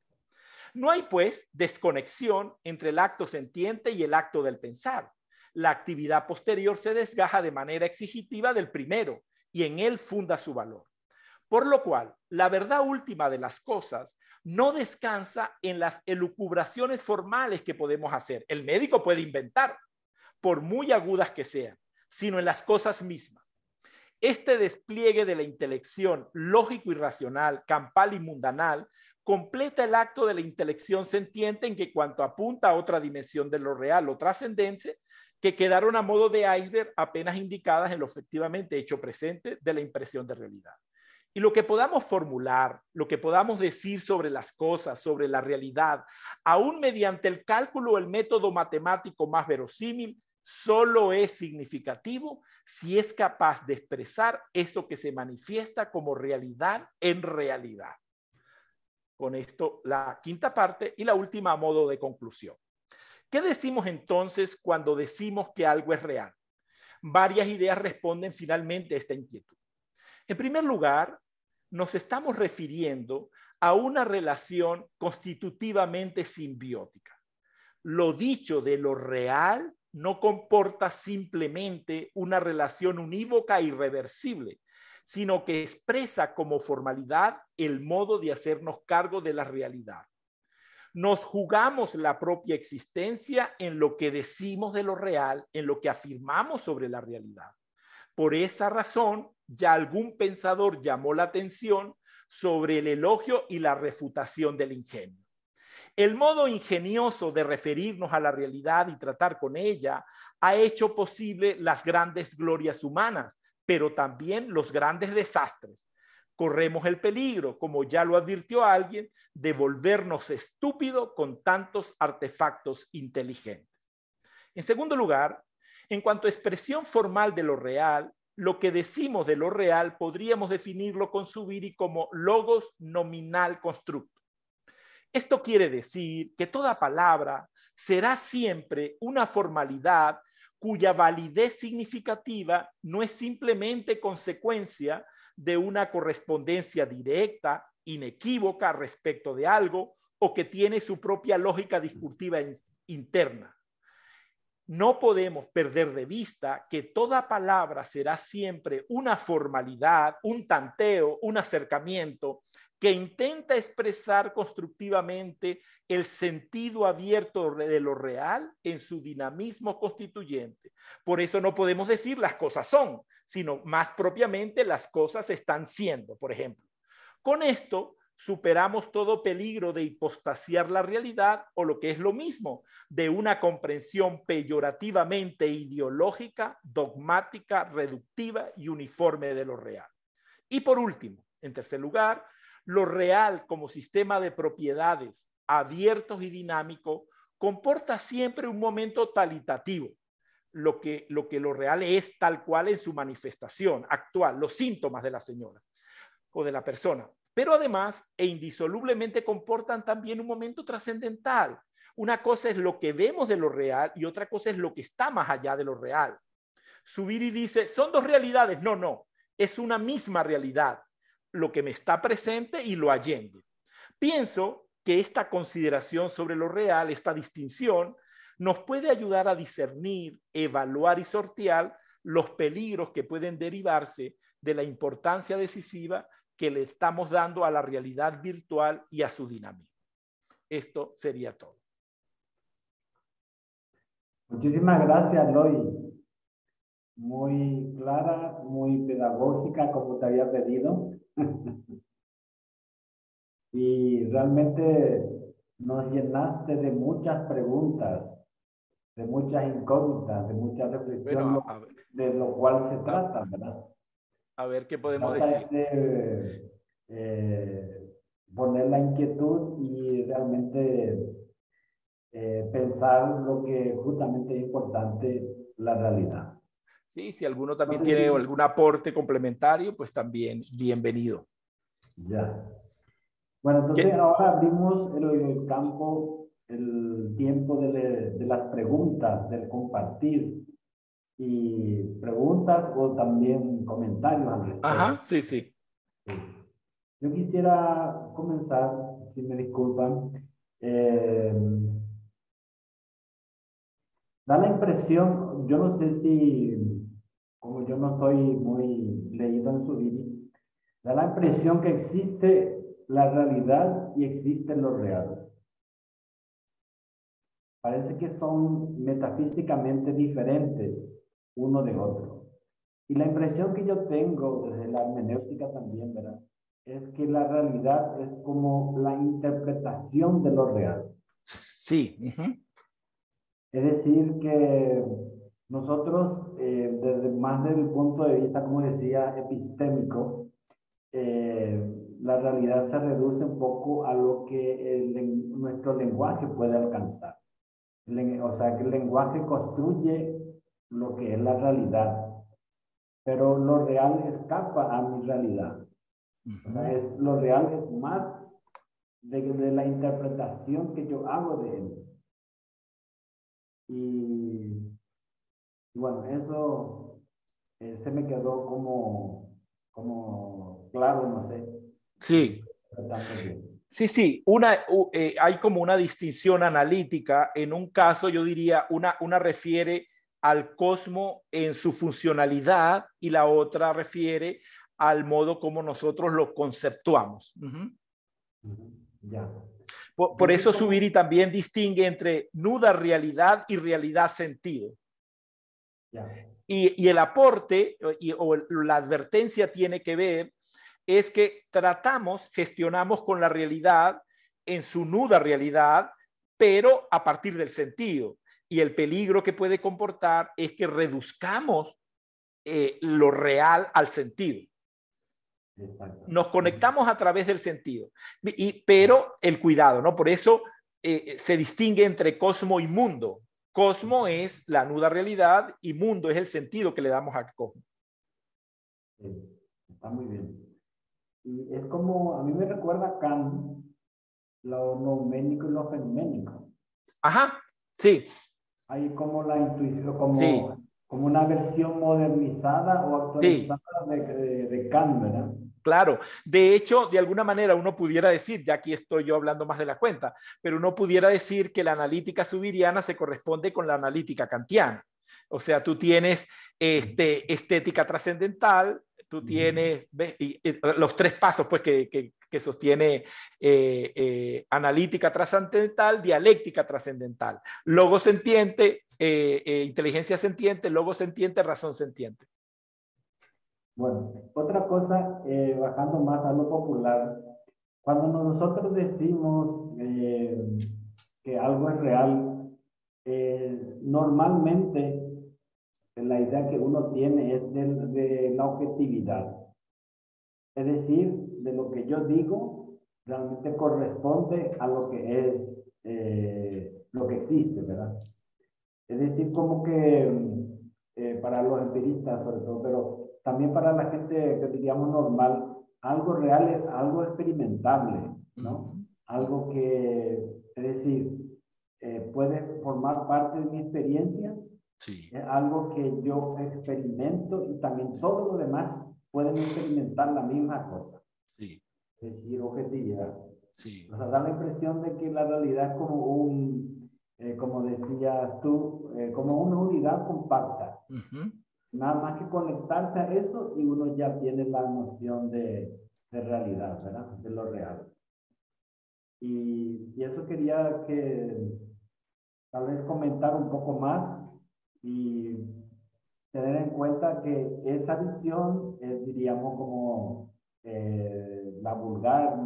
No hay, pues, desconexión entre el acto sentiente y el acto del pensar. La actividad posterior se desgaja de manera exigitiva del primero y en él funda su valor. Por lo cual, la verdad última de las cosas no descansa en las elucubraciones formales que podemos hacer. El médico puede inventar, por muy agudas que sean, sino en las cosas mismas. Este despliegue de la intelección lógico y racional, campal y mundanal, completa el acto de la intelección sentiente en que cuanto apunta a otra dimensión de lo real o trascendencia, que quedaron a modo de iceberg apenas indicadas en lo efectivamente hecho presente de la impresión de realidad. Y lo que podamos formular, lo que podamos decir sobre las cosas, sobre la realidad, aún mediante el cálculo o el método matemático más verosímil, solo es significativo si es capaz de expresar eso que se manifiesta como realidad en realidad. Con esto, la quinta parte y la última a modo de conclusión. ¿Qué decimos entonces cuando decimos que algo es real? Varias ideas responden finalmente a esta inquietud. En primer lugar, nos estamos refiriendo a una relación constitutivamente simbiótica. Lo dicho de lo real no comporta simplemente una relación unívoca e irreversible, sino que expresa como formalidad el modo de hacernos cargo de la realidad. Nos jugamos la propia existencia en lo que decimos de lo real, en lo que afirmamos sobre la realidad. Por esa razón, ya algún pensador llamó la atención sobre el elogio y la refutación del ingenio. El modo ingenioso de referirnos a la realidad y tratar con ella ha hecho posible las grandes glorias humanas, pero también los grandes desastres. Corremos el peligro, como ya lo advirtió alguien, de volvernos estúpidos con tantos artefactos inteligentes. En segundo lugar, en cuanto a expresión formal de lo real, lo que decimos de lo real podríamos definirlo con Zubiri como logos nominal constructo. Esto quiere decir que toda palabra será siempre una formalidad cuya validez significativa no es simplemente consecuencia de una correspondencia directa, inequívoca respecto de algo o que tiene su propia lógica discursiva interna. No podemos perder de vista que toda palabra será siempre una formalidad, un tanteo, un acercamiento que intenta expresar constructivamente el sentido abierto de lo real en su dinamismo constituyente. Por eso no podemos decir las cosas son, sino más propiamente las cosas están siendo, por ejemplo. Con esto superamos todo peligro de hipostasiar la realidad o lo que es lo mismo, de una comprensión peyorativamente ideológica, dogmática, reductiva y uniforme de lo real. Y por último, en tercer lugar, lo real como sistema de propiedades abiertos y dinámico comporta siempre un momento talitativo, lo que lo real es tal cual en su manifestación actual, los síntomas de la señora o de la persona. Pero además e indisolublemente comportan también un momento trascendental. Una cosa es lo que vemos de lo real y otra cosa es lo que está más allá de lo real. Zubiri dice, son dos realidades. No, no, es una misma realidad, lo que me está presente y lo allende. Pienso que esta consideración sobre lo real, esta distinción, nos puede ayudar a discernir, evaluar y sortear los peligros que pueden derivarse de la importancia decisiva que le estamos dando a la realidad virtual y a su dinamismo. Esto sería todo. Muchísimas gracias, Loy. Muy clara, muy pedagógica, como te había pedido. Y realmente nos llenaste de muchas preguntas, de muchas incógnitas, de mucha reflexión, Bueno, de lo cual se trata, ¿verdad? A ver qué podemos Trata decir. de poner la inquietud y realmente pensar lo que justamente es importante, la realidad. Sí, si alguno también tiene algún aporte complementario, pues también bienvenido. Ya. Bueno, entonces ahora abrimos el campo, el tiempo de las preguntas, del compartir. Y preguntas o también comentarios al respecto. Ajá, sí, sí. Yo quisiera comenzar, si me disculpan, da la impresión, yo no sé si, como yo no estoy muy leído en Zubiri, da la impresión que existe la realidad y existe lo real. Parece que son metafísicamente diferentes uno de otro. Y la impresión que yo tengo desde la hermenéutica también, ¿verdad? Es que la realidad es como la interpretación de lo real. Sí. Es decir, que nosotros, desde más del punto de vista, como decía, epistémico, la realidad se reduce un poco a lo que nuestro lenguaje puede alcanzar. O sea, que el lenguaje construye lo que es la realidad, pero lo real escapa a mi realidad. O sea, lo real es más de la interpretación que yo hago de él. Y bueno, eso se me quedó como claro, no sé. Sí. Sí, sí, hay como una distinción analítica. En un caso, yo diría, una refiere al cosmos en su funcionalidad y la otra refiere al modo como nosotros lo conceptuamos. Ya. Por eso Zubiri también distingue entre nuda realidad y realidad sentido. Ya. Y el aporte o la advertencia tiene que ver es que gestionamos con la realidad en su nuda realidad, pero a partir del sentido. Y el peligro que puede comportar es que reduzcamos lo real al sentido. Nos conectamos a través del sentido. Pero el cuidado, ¿no? Por eso se distingue entre cosmo y mundo. Cosmo es la nuda realidad y mundo es el sentido que le damos al cosmos. Sí, está muy bien. Y es como, a mí me recuerda a Kant, lo nouménico y lo fenoménico. Ajá, sí. Hay como la intuición, como sí. como una versión modernizada o Sí, actualizada de Kant, ¿verdad? claro. De hecho, de alguna manera uno pudiera decir, ya aquí estoy yo hablando más de la cuenta, pero uno pudiera decir que la analítica subiriana se corresponde con la analítica kantiana. O sea, tú tienes estética trascendental, tú Ujú. tienes los tres pasos pues, que sostiene analítica trascendental, dialéctica trascendental, logo sentiente, inteligencia sentiente, logo sentiente, razón sentiente. Bueno, otra cosa, bajando más a lo popular, cuando nosotros decimos que algo es real, normalmente la idea que uno tiene es de la objetividad. Es decir, de lo que yo digo realmente corresponde a lo que es, lo que existe, ¿verdad? Es decir, como que para los empiristas sobre todo, pero también para la gente que diríamos normal, algo real es algo experimentable, Uh ¿no? -huh. Algo que, es decir, puede formar parte de mi experiencia, Sí, es algo que yo experimento y también todos los demás pueden experimentar la misma cosa, sí, es decir, objetividad. sí. O sea, da la impresión de que la realidad es como como decías tú, como una unidad compacta. Uh -huh. Nada más que conectarse a eso y uno ya tiene la noción de realidad, ¿verdad? De lo real. Y eso quería que tal vez comentar un poco más y tener en cuenta que esa visión es, diríamos, como la vulgar,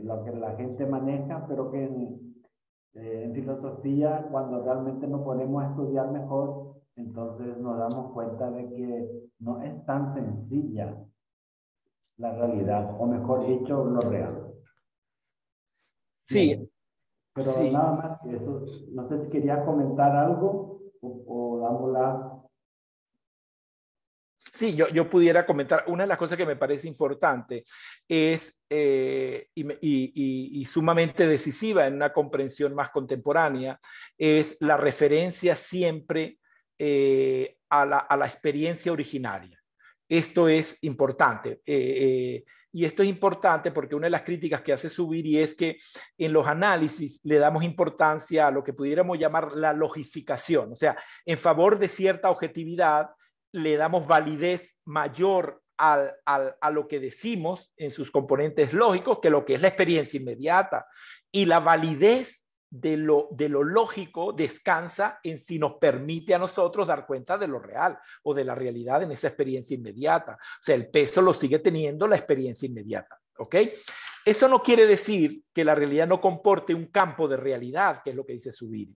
lo que la gente maneja, pero que en filosofía, cuando realmente nos ponemos a estudiar mejor, entonces nos damos cuenta de que no es tan sencilla la realidad, o mejor Sí, dicho, lo real. sí, Bien, pero sí. nada más que eso, no sé si quería comentar algo o damos las... Sí, yo pudiera comentar, una de las cosas que me parece importante es, y sumamente decisiva en una comprensión más contemporánea, es la referencia siempre a la experiencia originaria. Esto es importante. Y esto es importante porque una de las críticas que hace Zubiri es que en los análisis le damos importancia a lo que pudiéramos llamar la logificación, o sea, en favor de cierta objetividad, le damos validez mayor a lo que decimos en sus componentes lógicos que lo que es la experiencia inmediata. Y la validez de lo lógico descansa en si nos permite a nosotros dar cuenta de lo real o de la realidad en esa experiencia inmediata. O sea, el peso lo sigue teniendo la experiencia inmediata. ¿Ok? Eso no quiere decir que la realidad no comporte un campo de realidad, que es lo que dice Zubiri.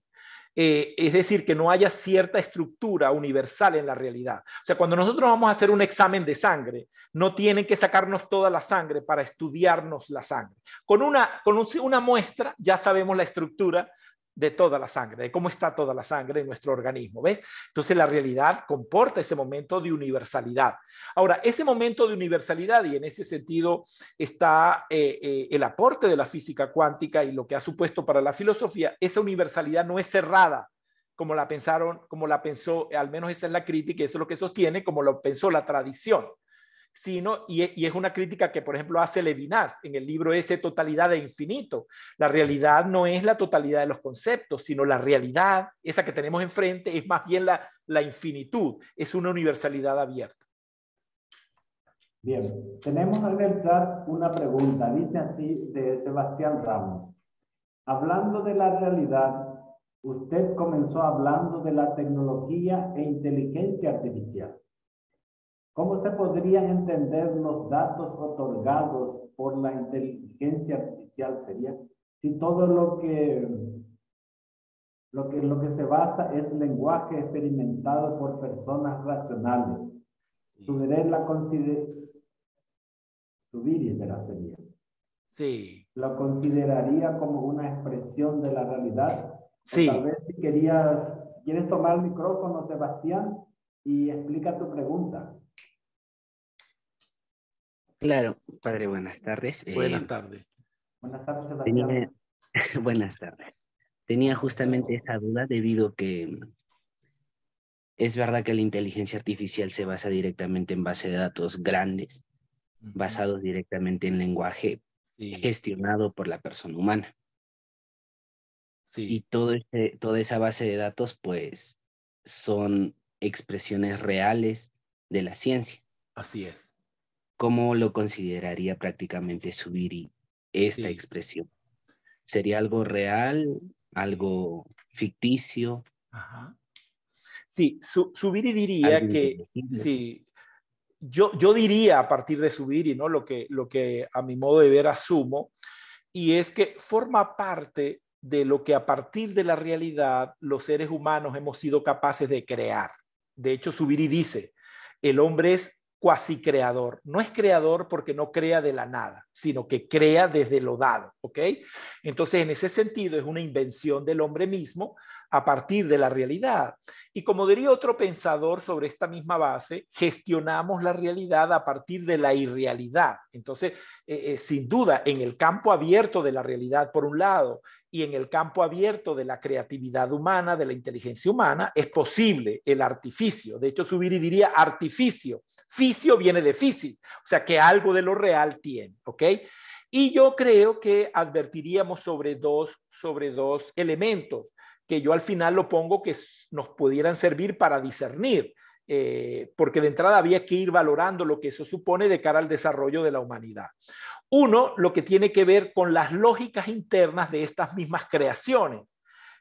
Es decir, que no haya cierta estructura universal en la realidad. O sea, cuando nosotros vamos a hacer un examen de sangre, no tienen que sacarnos toda la sangre para estudiarnos la sangre. Con una muestra ya sabemos la estructura de toda la sangre, de cómo está toda la sangre en nuestro organismo, ¿ves? Entonces la realidad comporta ese momento de universalidad. Ahora, ese momento de universalidad, y en ese sentido está el aporte de la física cuántica y lo que ha supuesto para la filosofía, esa universalidad no es cerrada, como la pensaron, como la pensó, al menos esa es la crítica, y eso es lo que sostiene, como lo pensó la tradición. Sino, y es una crítica que, por ejemplo, hace Levinas en el libro ese Totalidad de Infinito. La realidad no es la totalidad de los conceptos, sino la realidad, esa que tenemos enfrente, es más bien la infinitud, es una universalidad abierta. Bien, tenemos en el chat una pregunta, dice así de Sebastián Ramos. Hablando de la realidad, usted comenzó hablando de la tecnología e inteligencia artificial. ¿Cómo se podrían entender los datos otorgados por la inteligencia artificial? Sería si todo lo que se basa es lenguaje experimentado por personas racionales. Sí. Subiré la consider subir sería. Sí. ¿Lo consideraría como una expresión de la realidad? O tal Sí. vez si quieres tomar el micrófono, Sebastián, y explica tu pregunta. Claro, padre, buenas tardes. Buenas tardes. Buenas tardes, Tenía, Sebastián. buenas tardes. Tenía justamente esa duda debido que Es verdad que la inteligencia artificial se basa directamente en base de datos grandes, basados directamente en lenguaje Sí, gestionado por la persona humana. Y sí, toda esa base de datos, pues, son expresiones reales de la ciencia. así es. ¿Cómo lo consideraría prácticamente Zubiri esta Sí, expresión? ¿Sería algo real, sí. algo ficticio, Ajá. Sí, Zubiri algo diría que, inteligible? sí, yo diría a partir de Zubiri, ¿no? Lo que a mi modo de ver asumo, y es que forma parte de lo que a partir de la realidad los seres humanos hemos sido capaces de crear. De hecho, Zubiri dice, el hombre es cuasi creador. No es creador porque no crea de la nada, sino que crea desde lo dado, ¿ok? Entonces, en ese sentido, es una invención del hombre mismo a partir de la realidad. Y como diría otro pensador sobre esta misma base, gestionamos la realidad a partir de la irrealidad. Entonces, sin duda, en el campo abierto de la realidad, por un lado, y en el campo abierto de la creatividad humana, de la inteligencia humana, es posible el artificio. De hecho, Zubiri diría artificio. Ficio viene de physis, o sea, que algo de lo real tiene, ¿ok? Y yo creo que advertiríamos sobre dos elementos que yo al final lo pongo que nos pudieran servir para discernir, porque de entrada había que ir valorando lo que eso supone de cara al desarrollo de la humanidad. Uno, lo que tiene que ver con las lógicas internas de estas mismas creaciones,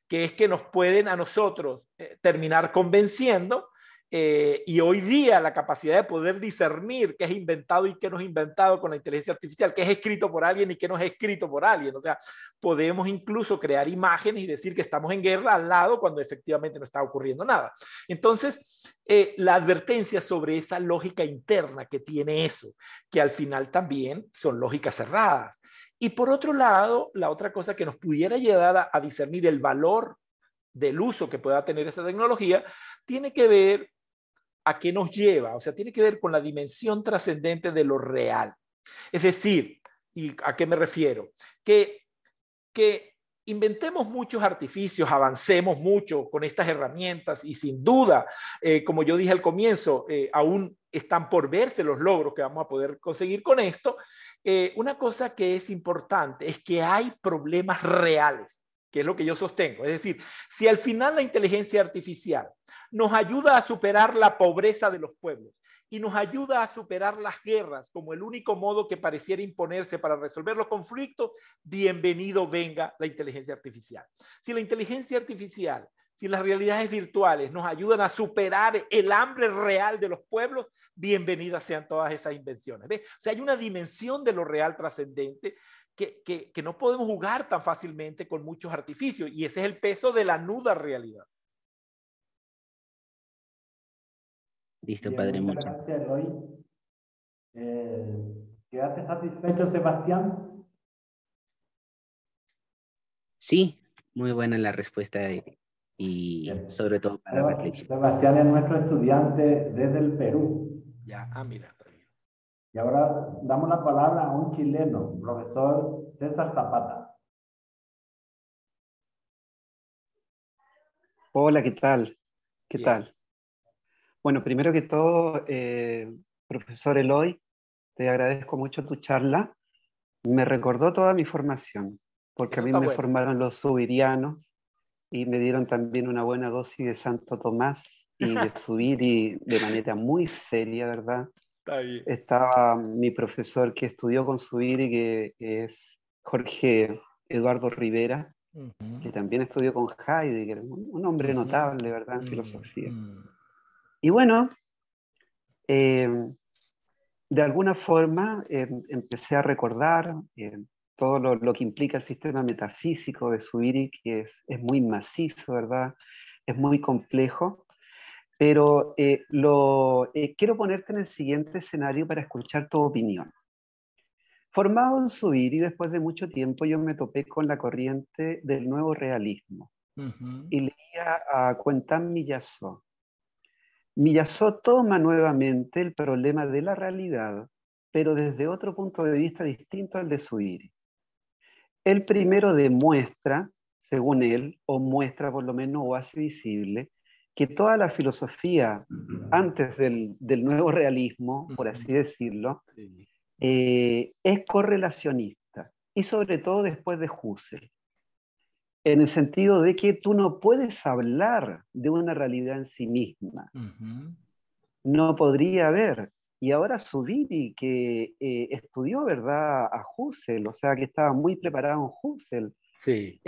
que es que nos pueden a nosotros terminar convenciendo, y hoy día la capacidad de poder discernir qué es inventado y qué no es inventado con la inteligencia artificial, qué es escrito por alguien y qué no es escrito por alguien. O sea, podemos incluso crear imágenes y decir que estamos en guerra al lado cuando efectivamente no está ocurriendo nada. Entonces, la advertencia sobre esa lógica interna que tiene eso, que al final también son lógicas cerradas. Y por otro lado, la otra cosa que nos pudiera llevar a discernir el valor del uso que pueda tener esa tecnología, tiene que ver a qué nos lleva, o sea, tiene que ver con la dimensión trascendente de lo real. Es decir, ¿y a qué me refiero? Que inventemos muchos artificios, avancemos mucho con estas herramientas y sin duda, como yo dije al comienzo, aún están por verse los logros que vamos a poder conseguir con esto. Una cosa que es importante es que hay problemas reales, que es lo que yo sostengo. Es decir, si al final la inteligencia artificial nos ayuda a superar la pobreza de los pueblos y nos ayuda a superar las guerras como el único modo que pareciera imponerse para resolver los conflictos, bienvenido venga la inteligencia artificial. Si la inteligencia artificial, si las realidades virtuales nos ayudan a superar el hambre real de los pueblos, bienvenidas sean todas esas invenciones. ¿Ves? O sea, hay una dimensión de lo real trascendente que no podemos jugar tan fácilmente con muchos artificios, y ese es el peso de la nuda realidad. Listo, Bien, padre, muchas mucho. gracias, Eloy. ¿Quedaste satisfecho, Sebastián? Sí, muy buena la respuesta y Bien. sobre todo para reflexionar. Sebastián es nuestro estudiante desde el Perú. Ya, mira. Y ahora damos la palabra a un chileno, profesor César Zapata. Hola, ¿qué tal? ¿Qué Bien. tal? Bueno, primero que todo, profesor Eloy, te agradezco mucho tu charla. Me recordó toda mi formación, porque a Eso mí está me bueno. formaron los subirianos y me dieron también una buena dosis de Santo Tomás y de Zubiri de manera muy seria, ¿verdad? Está bien. Estaba mi profesor que estudió con Zubiri, que es Jorge Eduardo Rivera, que también estudió con Heidegger, un hombre notable, ¿verdad? En filosofía. Y bueno, eh, de alguna forma empecé a recordar todo lo que implica el sistema metafísico de Zubiri, que es muy macizo, ¿verdad? Es muy complejo, pero quiero ponerte en el siguiente escenario para escuchar tu opinión. Formado en Zubiri, después de mucho tiempo yo me topé con la corriente del nuevo realismo y leía a Quentin Miyazo. Miyazo toma nuevamente el problema de la realidad, pero desde otro punto de vista distinto al de Zubiri. Él primero demuestra, según él, o muestra por lo menos o hace visible, que toda la filosofía antes del nuevo realismo, por así decirlo, es correlacionista, y sobre todo después de Husserl, en el sentido de que tú no puedes hablar de una realidad en sí misma. No podría haber. Y ahora Zubiri, que estudió, ¿verdad?, a Husserl, o sea, que estaba muy preparado en Husserl, Sí.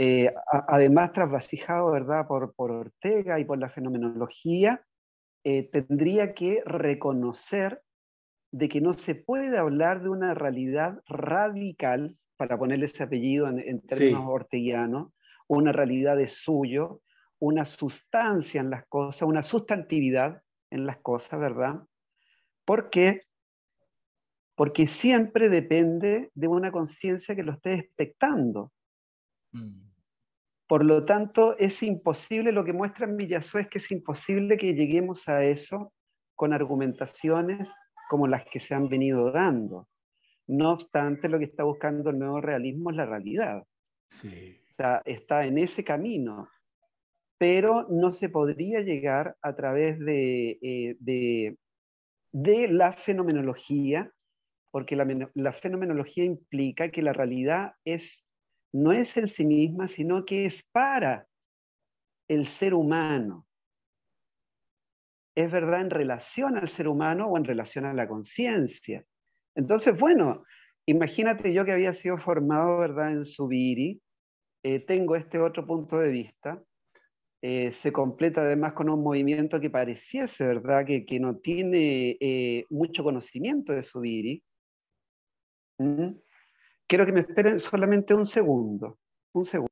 Además trasvasijado, ¿verdad?, por Ortega y por la fenomenología, tendría que reconocer de que no se puede hablar de una realidad radical, para ponerle ese apellido en términos orteguianos, una realidad de suyo, una sustancia en las cosas, una sustantividad en las cosas, ¿verdad? ¿Por qué? Porque siempre depende de una conciencia que lo esté expectando. Por lo tanto, es imposible, lo que muestra Villazó es que es imposible que lleguemos a eso con argumentaciones como las que se han venido dando. No obstante, lo que está buscando el nuevo realismo es la realidad. Sí. O sea, está en ese camino, pero no se podría llegar a través de la fenomenología, porque la fenomenología implica que la realidad no es en sí misma, sino que es para el ser humano. Es verdad en relación al ser humano o en relación a la conciencia. Entonces, bueno, imagínate yo que había sido formado, ¿verdad?, en Zubiri, tengo este otro punto de vista, se completa además con un movimiento que pareciese, ¿verdad?, que no tiene mucho conocimiento de Zubiri. Quiero que me esperen solamente un segundo. Un segundo.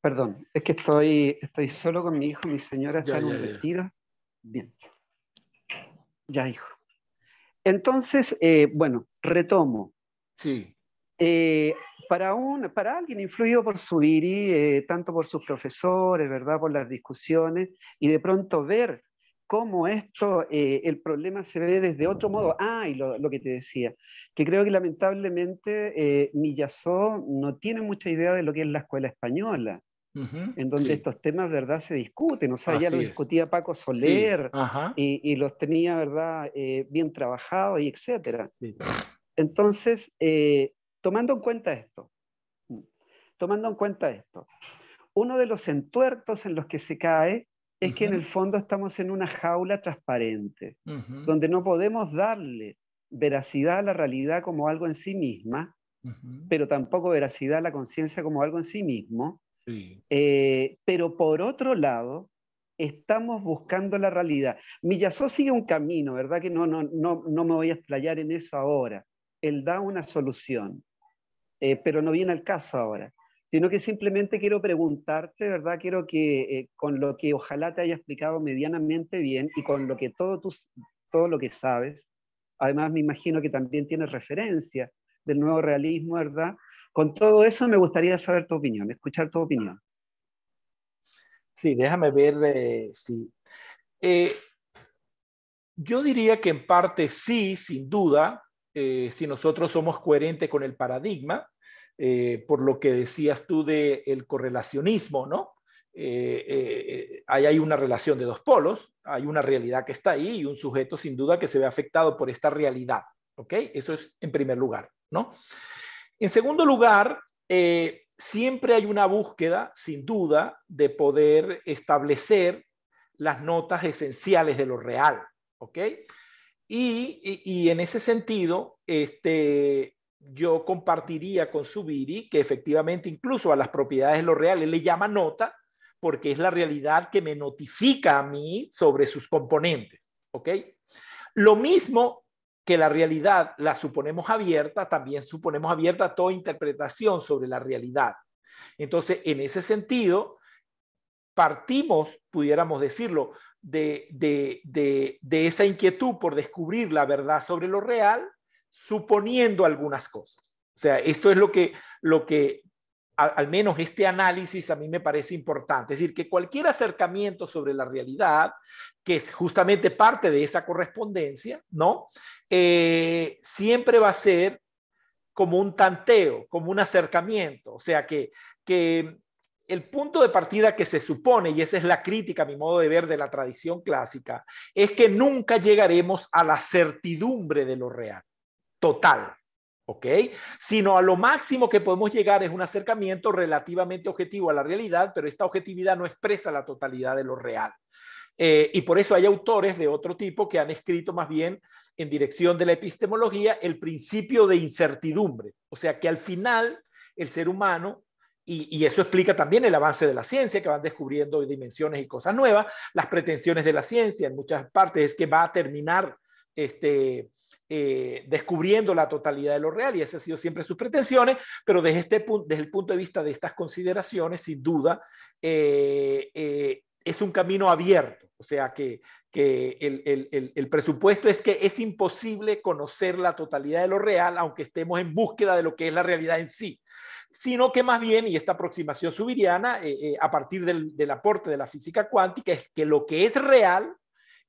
Perdón, es que estoy solo con mi hijo, mi señora está en un retiro. Bien. Ya, hijo. Entonces, bueno, retomo. Sí. Para alguien influido por Zubiri, tanto por sus profesores, ¿verdad?, por las discusiones, y de pronto ver cómo esto, el problema se ve desde otro modo. Y lo que te decía, que creo que lamentablemente Villazó no tiene mucha idea de lo que es la escuela española, en donde estos temas, ¿verdad?, se discuten. O sea, ya lo discutía Paco Soler, y los tenía, ¿verdad?, bien trabajados, y etcétera. Sí. Entonces, tomando en cuenta esto, uno de los entuertos en los que se cae es que en el fondo estamos en una jaula transparente, donde no podemos darle veracidad a la realidad como algo en sí misma, pero tampoco veracidad a la conciencia como algo en sí mismo. Pero por otro lado, estamos buscando la realidad. Villazó sigue un camino, ¿verdad?, que no me voy a explayar en eso ahora. Él da una solución, pero no viene al caso ahora, sino que simplemente quiero preguntarte, ¿verdad? Quiero que con lo que ojalá te haya explicado medianamente bien y con lo que todo lo que sabes, además me imagino que también tienes referencia del nuevo realismo, ¿verdad? Con todo eso me gustaría saber tu opinión, escuchar tu opinión. Sí, déjame ver si... yo diría que en parte sí, sin duda, si nosotros somos coherentes con el paradigma, por lo que decías tú del correlacionismo, ¿no? Ahí hay una relación de dos polos, hay una realidad que está ahí y un sujeto sin duda que se ve afectado por esta realidad, ¿ok? Eso es en primer lugar, ¿no? En segundo lugar, siempre hay una búsqueda, sin duda, de poder establecer las notas esenciales de lo real, ¿ok? Y en ese sentido, yo compartiría con Zubiri que efectivamente incluso a las propiedades de lo real él le llama nota porque es la realidad que me notifica a mí sobre sus componentes, ¿ok? Lo mismo que la realidad la suponemos abierta, también suponemos abierta toda interpretación sobre la realidad. Entonces, en ese sentido, partimos, pudiéramos decirlo, de esa inquietud por descubrir la verdad sobre lo real, suponiendo algunas cosas. O sea, esto es lo que al menos este análisis a mí me parece importante. Es decir, que cualquier acercamiento sobre la realidad, que es justamente parte de esa correspondencia, ¿no? Siempre va a ser como un tanteo, como un acercamiento. O sea, que el punto de partida que se supone, y esa es la crítica a mi modo de ver de la tradición clásica, es que nunca llegaremos a la certidumbre de lo real, total. ¿Ok? Sino a lo máximo que podemos llegar es un acercamiento relativamente objetivo a la realidad, pero esta objetividad no expresa la totalidad de lo real. Y por eso hay autores de otro tipo que han escrito más bien en dirección de la epistemología el principio de incertidumbre. O sea que al final el ser humano, y eso explica también el avance de la ciencia, que van descubriendo dimensiones y cosas nuevas, las pretensiones de la ciencia en muchas partes es que va a terminar descubriendo la totalidad de lo real, y esas han sido siempre sus pretensiones, pero desde el punto de vista de estas consideraciones, sin duda, es un camino abierto. O sea que el presupuesto es que es imposible conocer la totalidad de lo real, aunque estemos en búsqueda de lo que es la realidad en sí, sino que más bien, y esta aproximación subiriana, a partir del aporte de la física cuántica, es que lo que es real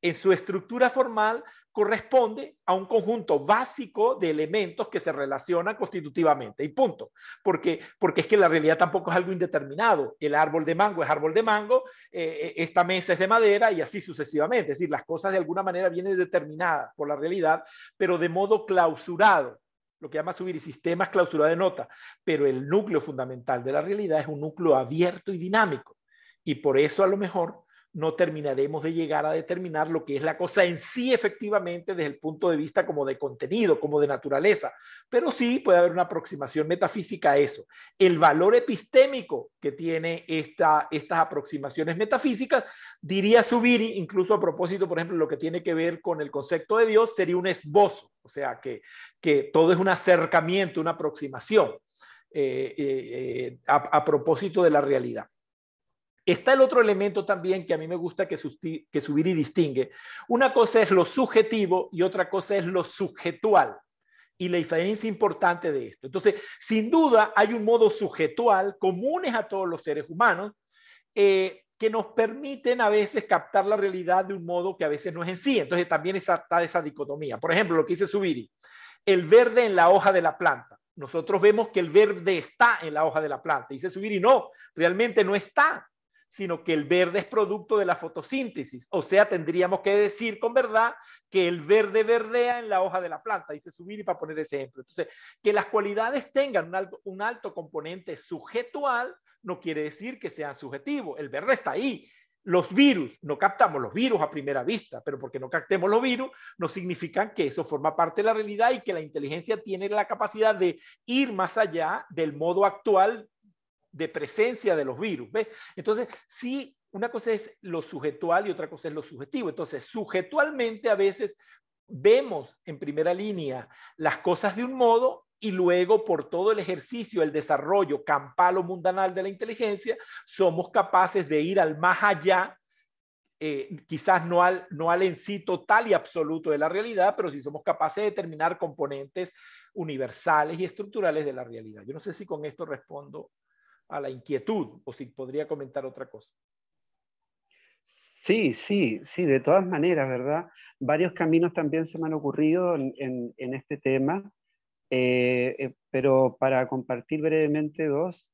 en su estructura formal corresponde a un conjunto básico de elementos que se relacionan constitutivamente, y punto. Porque es que la realidad tampoco es algo indeterminado. El árbol de mango es árbol de mango, esta mesa es de madera, y así sucesivamente. Es decir, las cosas de alguna manera vienen determinadas por la realidad, pero de modo clausurado, lo que llama Zubiri sistemas clausurados de nota. Pero el núcleo fundamental de la realidad es un núcleo abierto y dinámico, y por eso a lo mejor no terminaremos de llegar a determinar lo que es la cosa en sí efectivamente desde el punto de vista como de contenido, como de naturaleza, pero sí puede haber una aproximación metafísica a eso. El valor epistémico que tiene estas aproximaciones metafísicas, diría Zubiri, incluso a propósito, por ejemplo, lo que tiene que ver con el concepto de Dios, sería un esbozo, o sea, que todo es un acercamiento, una aproximación a propósito de la realidad. Está el otro elemento también que a mí me gusta que Zubiri distingue. Una cosa es lo subjetivo y otra cosa es lo subjetual. Y la diferencia importante de esto. Entonces, sin duda, hay un modo subjetual comunes a todos los seres humanos que nos permiten a veces captar la realidad de un modo que a veces no es en sí. Entonces, también está esa dicotomía. Por ejemplo, lo que dice Zubiri, el verde en la hoja de la planta. Nosotros vemos que el verde está en la hoja de la planta. Dice Zubiri, no, realmente no está, sino que el verde es producto de la fotosíntesis. O sea, tendríamos que decir con verdad que el verde verdea en la hoja de la planta, dice Zubiri, para poner ese ejemplo. Entonces, que las cualidades tengan un alto componente subjetual no quiere decir que sean subjetivos. El verde está ahí. Los virus, no captamos los virus a primera vista, pero porque no captemos los virus, no significa que eso forma parte de la realidad y que la inteligencia tiene la capacidad de ir más allá del modo actual de presencia de los virus, ¿ves? Entonces, sí, una cosa es lo subjetual y otra cosa es lo subjetivo. Entonces, subjetualmente a veces vemos en primera línea las cosas de un modo y luego por todo el ejercicio, el desarrollo campal o mundanal de la inteligencia, somos capaces de ir al más allá, quizás no al en sí total y absoluto de la realidad, pero sí somos capaces de determinar componentes universales y estructurales de la realidad. Yo no sé si con esto respondo a la inquietud o si podría comentar otra cosa. Sí, de todas maneras, ¿verdad? Varios caminos también se me han ocurrido en este tema, pero para compartir brevemente dos.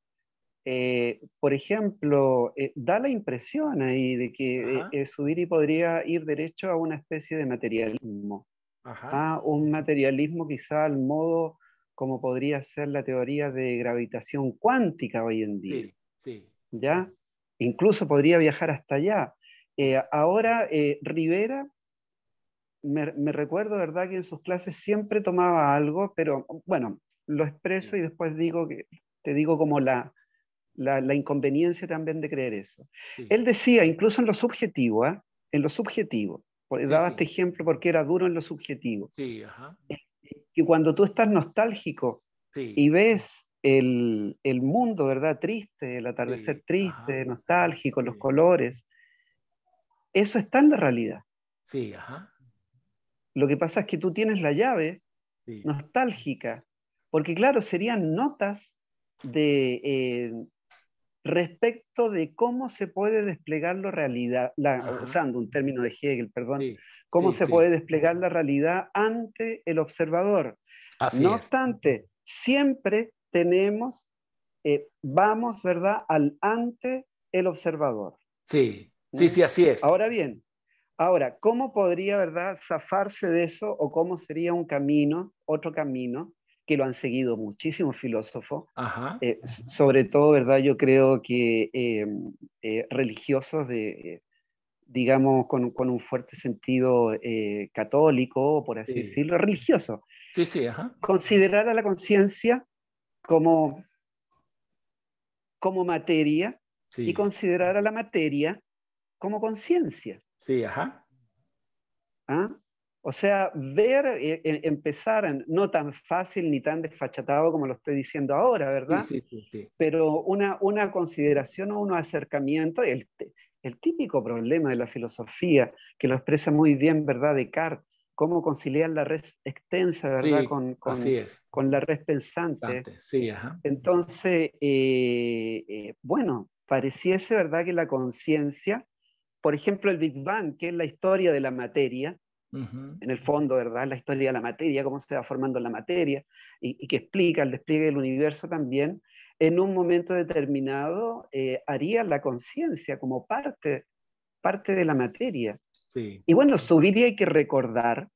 Por ejemplo, da la impresión ahí de que Zubiri podría ir derecho a una especie de materialismo, a un materialismo quizá al modo como podría ser la teoría de gravitación cuántica hoy en día. Sí, sí. ¿Ya? Incluso podría viajar hasta allá. Ahora, Rivera, me recuerdo, ¿verdad?, que en sus clases siempre tomaba algo, pero bueno, lo expreso y después te digo como la inconveniencia también de creer eso. Sí. Él decía, incluso en lo subjetivo, daba sí. este ejemplo porque era duro en lo subjetivo, sí, que cuando tú estás nostálgico sí. y ves el mundo, ¿verdad?, triste, el atardecer triste, nostálgico, los colores, eso está en la realidad. Sí, Lo que pasa es que tú tienes la llave nostálgica, porque claro, serían notas respecto de cómo se puede desplegar la realidad, usando un término de Hegel, perdón, cómo se puede desplegar la realidad ante el observador. No obstante, siempre tenemos, vamos, ¿verdad?, ante el observador. Sí, sí, sí, así es. Ahora bien, ¿cómo podría, verdad, zafarse de eso o cómo sería un camino, otro camino, que lo han seguido muchísimos filósofos, sobre todo, ¿verdad? Yo creo que religiosos digamos, con un fuerte sentido católico, por así decirlo, religioso. Sí, sí, ajá. Considerar a la conciencia como materia y considerar a la materia como conciencia. Sí, ajá. ¿Ah? O sea, empezar, no tan fácil ni tan desfachatado como lo estoy diciendo ahora, ¿verdad? Sí, sí, sí, sí. Pero una consideración o un acercamiento, el típico problema de la filosofía, que lo expresa muy bien, ¿verdad?, Descartes, cómo conciliar la res extensa, ¿verdad?, sí, con la res pensante. Sí, ajá. Entonces, bueno, pareciese, ¿verdad?, que la conciencia, por ejemplo, el Big Bang, que es la historia de la materia, en el fondo, ¿verdad?, la historia de la materia, cómo se va formando la materia, y que explica el despliegue del universo también, en un momento determinado haría la conciencia como parte de la materia. Sí. Y bueno, Zubiri hay que recordar,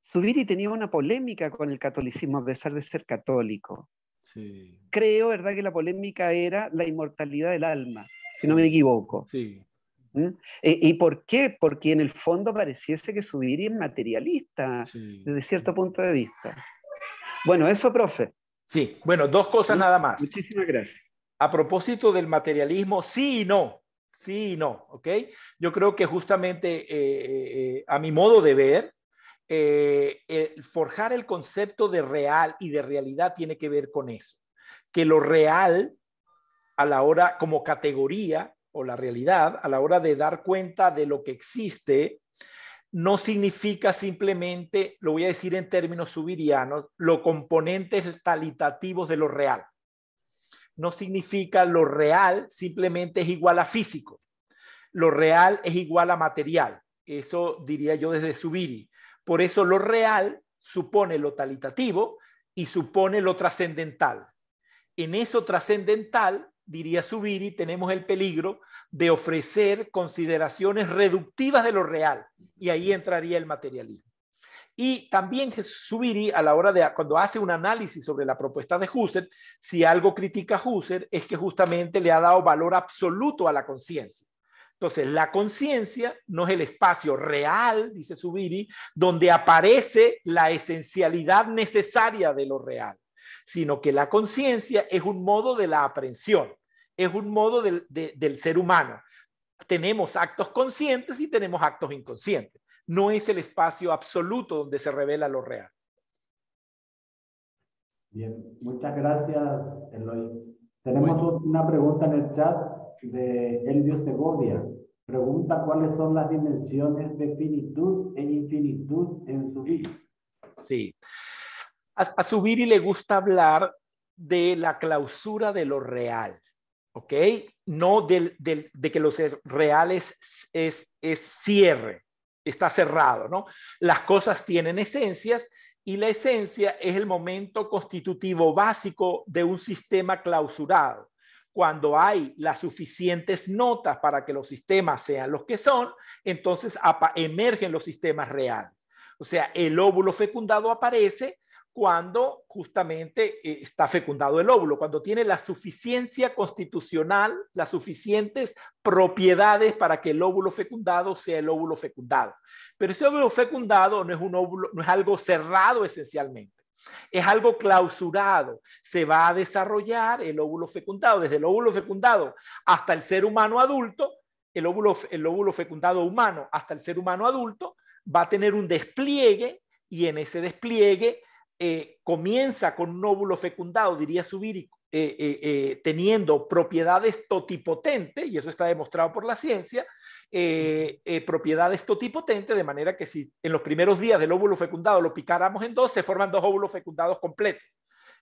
Zubiri tenía una polémica con el catolicismo a pesar de ser católico. Sí. Creo, ¿verdad?, que la polémica era la inmortalidad del alma, si no me equivoco. Sí. ¿Y por qué? Porque en el fondo pareciese que Zubiri es materialista, desde cierto punto de vista. Bueno, eso, profe. Sí, bueno, dos cosas nada más. Muchísimas gracias. A propósito del materialismo, sí y no, ¿ok? Yo creo que justamente a mi modo de ver, forjar el concepto de real y de realidad tiene que ver con eso, que lo real a la hora como categoría o la realidad a la hora de dar cuenta de lo que existe no significa simplemente, lo voy a decir en términos subirianos, los componentes talitativos de lo real. No significa lo real simplemente es igual a físico. Lo real es igual a material. Eso diría yo desde Zubiri. Por eso lo real supone lo talitativo y supone lo trascendental. En eso trascendental, diría Zubiri, tenemos el peligro de ofrecer consideraciones reductivas de lo real. Y ahí entraría el materialismo. Y también Zubiri, a la hora de, cuando hace un análisis sobre la propuesta de Husserl, si algo critica a Husserl es que justamente le ha dado valor absoluto a la conciencia. Entonces, la conciencia no es el espacio real, dice Zubiri, donde aparece la esencialidad necesaria de lo real, sino que la conciencia es un modo de la aprehensión, es un modo del ser humano. Tenemos actos conscientes y tenemos actos inconscientes. No es el espacio absoluto donde se revela lo real. Bien, muchas gracias, Eloy. Tenemos una pregunta en el chat de Elvio Segovia. Pregunta cuáles son las dimensiones de finitud e infinitud en Zubiri. Sí. A Zubiri le gusta hablar de la clausura de lo real, ¿ok? No de que lo real es cierre. Está cerrado, ¿no? Las cosas tienen esencias y la esencia es el momento constitutivo básico de un sistema clausurado. Cuando hay las suficientes notas para que los sistemas sean los que son, entonces emergen los sistemas reales. O sea, el óvulo fecundado aparece cuando justamente está fecundado el óvulo, cuando tiene la suficiencia constitucional, las suficientes propiedades para que el óvulo fecundado sea el óvulo fecundado. Pero ese óvulo fecundado no es un óvulo, no es algo cerrado esencialmente, es algo clausurado. Se va a desarrollar el óvulo fecundado, desde el óvulo fecundado hasta el ser humano adulto, el óvulo fecundado humano hasta el ser humano adulto va a tener un despliegue y en ese despliegue comienza con un óvulo fecundado, diría Zubiri, teniendo propiedades totipotentes, y eso está demostrado por la ciencia, propiedades totipotentes, de manera que si en los primeros días del óvulo fecundado lo picáramos en dos, se forman dos óvulos fecundados completos.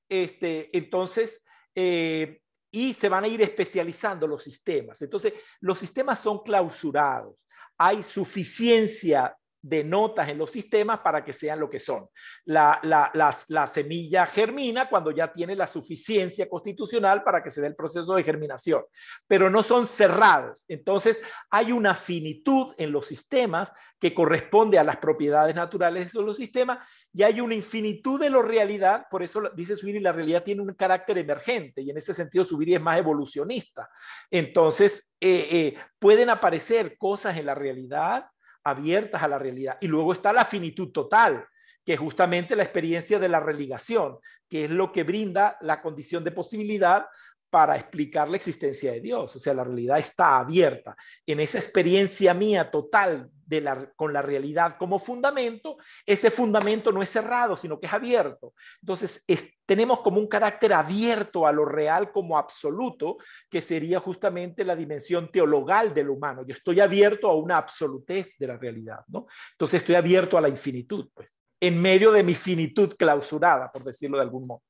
Entonces, y se van a ir especializando los sistemas. Entonces, los sistemas son clausurados. Hay suficiencia de notas en los sistemas para que sean lo que son. La semilla germina cuando ya tiene la suficiencia constitucional para que se dé el proceso de germinación, pero no son cerrados. Entonces hay una finitud en los sistemas que corresponde a las propiedades naturales de los sistemas, y hay una infinitud de la realidad. Por eso dice Zubiri, la realidad tiene un carácter emergente, y en ese sentido Zubiri es más evolucionista. Entonces pueden aparecer cosas en la realidad abiertas a la realidad, y luego está la finitud total, que es justamente la experiencia de la religación, que es lo que brinda la condición de posibilidad para explicar la existencia de Dios. O sea, la realidad está abierta. En esa experiencia mía total con la realidad como fundamento, ese fundamento no es cerrado, sino que es abierto. Entonces, tenemos como un carácter abierto a lo real como absoluto, que sería justamente la dimensión teologal del humano. Yo estoy abierto a una absolutez de la realidad, ¿no? Entonces, estoy abierto a la infinitud, pues, en medio de mi finitud clausurada, por decirlo de algún modo.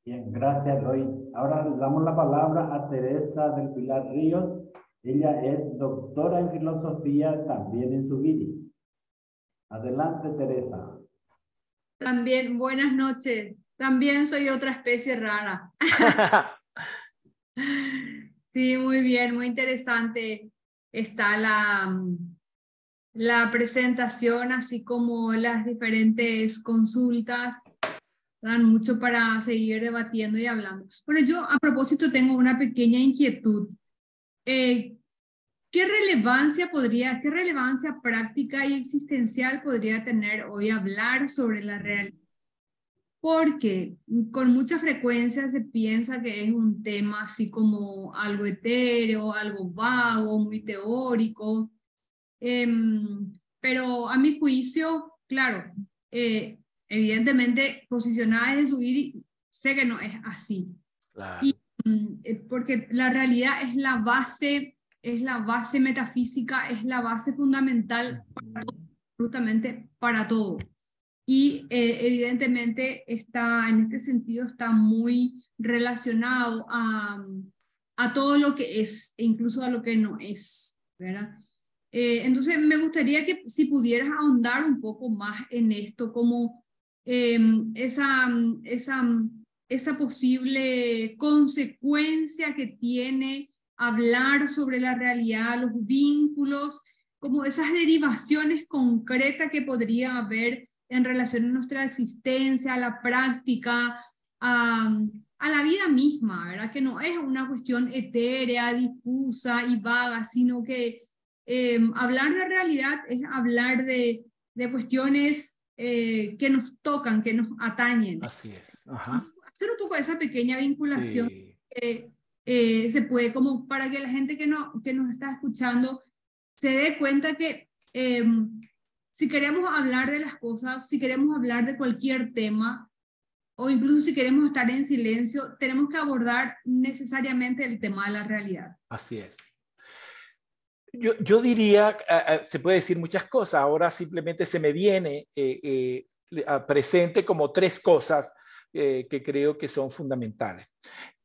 Bien, gracias, Roy. Ahora le damos la palabra a Teresa del Pilar Ríos. Ella es doctora en filosofía, también en Zubiri. Adelante, Teresa. También, buenas noches. También soy otra especie rara. Sí, muy bien, muy interesante está la presentación, así como las diferentes consultas. Dan mucho para seguir debatiendo y hablando. Bueno, yo a propósito tengo una pequeña inquietud. ¿Qué relevancia práctica y existencial podría tener hoy hablar sobre la realidad? Porque con mucha frecuencia se piensa que es un tema así como algo etéreo, algo vago, muy teórico. Pero a mi juicio, claro, evidentemente posicionada en Zubiri, sé que no es así. Claro. Y, porque la realidad es la base metafísica, es la base fundamental para todo, absolutamente para todo. Y evidentemente en este sentido está muy relacionado a todo lo que es, e incluso a lo que no es, ¿verdad? Entonces me gustaría que si pudieras ahondar un poco más en esto, como esa posible consecuencia que tiene hablar sobre la realidad, los vínculos, como esas derivaciones concretas que podría haber en relación a nuestra existencia, a la práctica, a la vida misma, ¿verdad? Que no es una cuestión etérea, difusa y vaga, sino que hablar de realidad es hablar de cuestiones que nos tocan, que nos atañen. Así es. Ajá. Hacer un poco esa pequeña vinculación sí. Se puede, como para que la gente que nos está escuchando se dé cuenta que si queremos hablar de las cosas, si queremos hablar de cualquier tema, o incluso si queremos estar en silencio, tenemos que abordar necesariamente el tema de la realidad. Así es. Yo diría, se puede decir muchas cosas, ahora simplemente se me viene presente como tres cosas que creo que son fundamentales.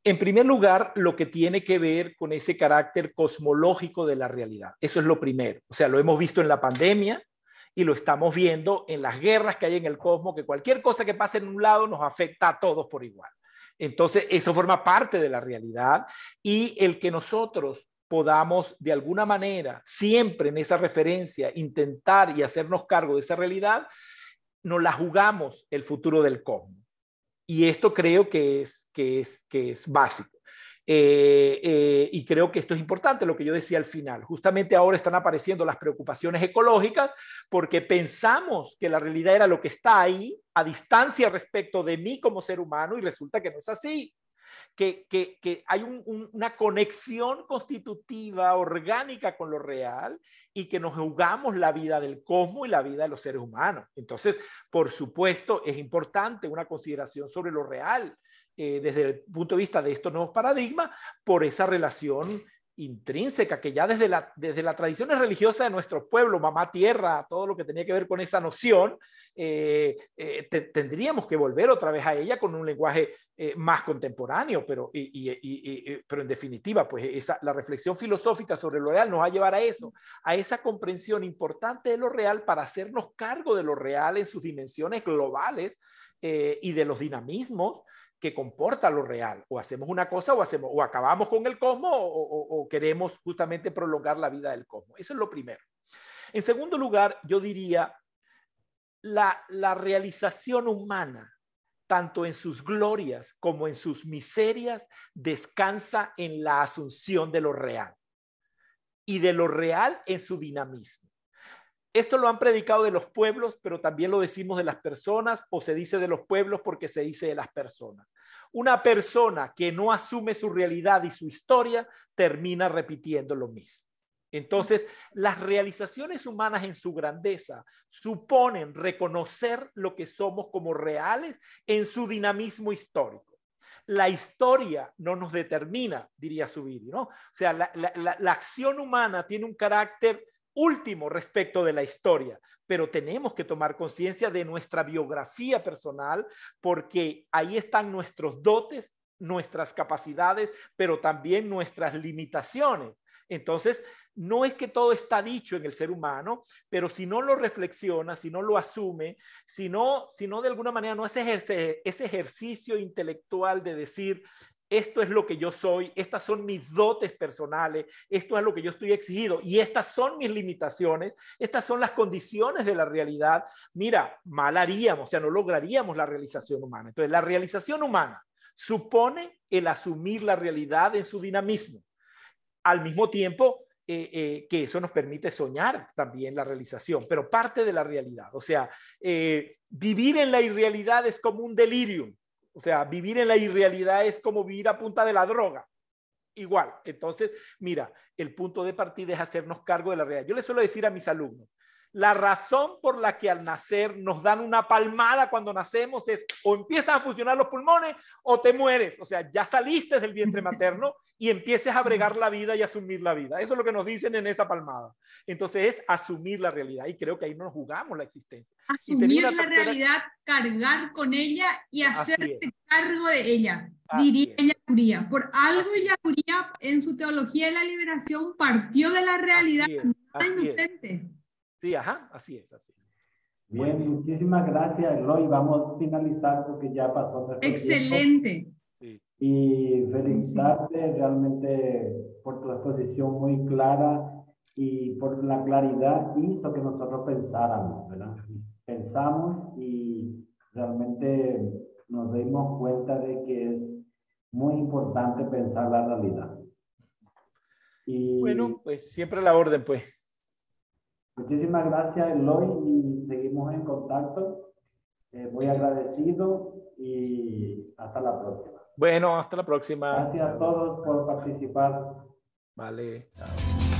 En primer lugar, lo que tiene que ver con ese carácter cosmológico de la realidad. Eso es lo primero. O sea, lo hemos visto en la pandemia y lo estamos viendo en las guerras que hay en el cosmos, que cualquier cosa que pase en un lado nos afecta a todos por igual. Entonces, eso forma parte de la realidad, y el que nosotros podamos de alguna manera, siempre en esa referencia, intentar y hacernos cargo de esa realidad, nos la jugamos el futuro del cosmos. Y esto creo que es básico. Y creo que esto es importante, lo que yo decía al final. Justamente ahora están apareciendo las preocupaciones ecológicas porque pensamos que la realidad era lo que está ahí, a distancia respecto de mí como ser humano, y resulta que no es así. Que hay una conexión constitutiva, orgánica con lo real, y que nos jugamos la vida del cosmos y la vida de los seres humanos. Entonces, por supuesto, es importante una consideración sobre lo real desde el punto de vista de estos nuevos paradigmas, por esa relación intrínseca, que ya desde las tradiciones religiosas de nuestro pueblo, mamá tierra, todo lo que tenía que ver con esa noción, tendríamos que volver otra vez a ella con un lenguaje más contemporáneo, pero en definitiva, pues la reflexión filosófica sobre lo real nos va a llevar a eso, a esa comprensión importante de lo real para hacernos cargo de lo real en sus dimensiones globales y de los dinamismos que comporta lo real. O hacemos una cosa o acabamos con el cosmos o queremos justamente prolongar la vida del cosmos. Eso es lo primero. En segundo lugar, yo diría la realización humana, tanto en sus glorias como en sus miserias, descansa en la asunción de lo real y de lo real en su dinamismo. Esto lo han predicado de los pueblos, pero también lo decimos de las personas, o se dice de los pueblos porque se dice de las personas. Una persona que no asume su realidad y su historia termina repitiendo lo mismo. Entonces, las realizaciones humanas en su grandeza suponen reconocer lo que somos como reales en su dinamismo histórico. La historia no nos determina, diría Zubiri, ¿no? O sea, la acción humana tiene un carácter último respecto de la historia, pero tenemos que tomar conciencia de nuestra biografía personal porque ahí están nuestros dotes, nuestras capacidades, pero también nuestras limitaciones. Entonces, no es que todo está dicho en el ser humano, pero si no lo reflexiona, si no lo asume, si no de alguna manera no hace ese ejercicio intelectual de decir, esto es lo que yo soy, estas son mis dotes personales, esto es lo que yo estoy exigido y estas son mis limitaciones, estas son las condiciones de la realidad. Mira, mal haríamos, o sea, no lograríamos la realización humana. Entonces, la realización humana supone el asumir la realidad en su dinamismo. Al mismo tiempo que eso nos permite soñar también la realización, pero parte de la realidad. O sea, vivir en la irrealidad es como un delirium. O sea, vivir en la irrealidad es como vivir a punta de la droga. Igual. Entonces, mira, el punto de partida es hacernos cargo de la realidad. Yo les suelo decir a mis alumnos, la razón por la que al nacer nos dan una palmada cuando nacemos es o empiezan a funcionar los pulmones o te mueres. O sea, ya saliste del vientre materno y empieces a bregar la vida y asumir la vida. Eso es lo que nos dicen en esa palmada. Entonces es asumir la realidad y creo que ahí nos jugamos la existencia. Asumir la realidad, cargar con ella y hacerte cargo de ella, diría Yacuría. Por algo Yacuría en su teología de la liberación partió de la realidad inocente. Sí, ajá, así es, así es. Bien, muchísimas gracias, Eloy. Vamos a finalizar porque ya pasó nuestro excelente. Tiempo. Y felicitarte realmente por tu exposición muy clara y por la claridad hizo que nosotros pensáramos, ¿verdad? Pensamos y realmente nos dimos cuenta de que es muy importante pensar la realidad. Y bueno, pues siempre a la orden, pues. Muchísimas gracias, Eloy, y seguimos en contacto. Muy agradecido y hasta la próxima. Bueno, hasta la próxima. Gracias a todos por participar. Vale. Chao.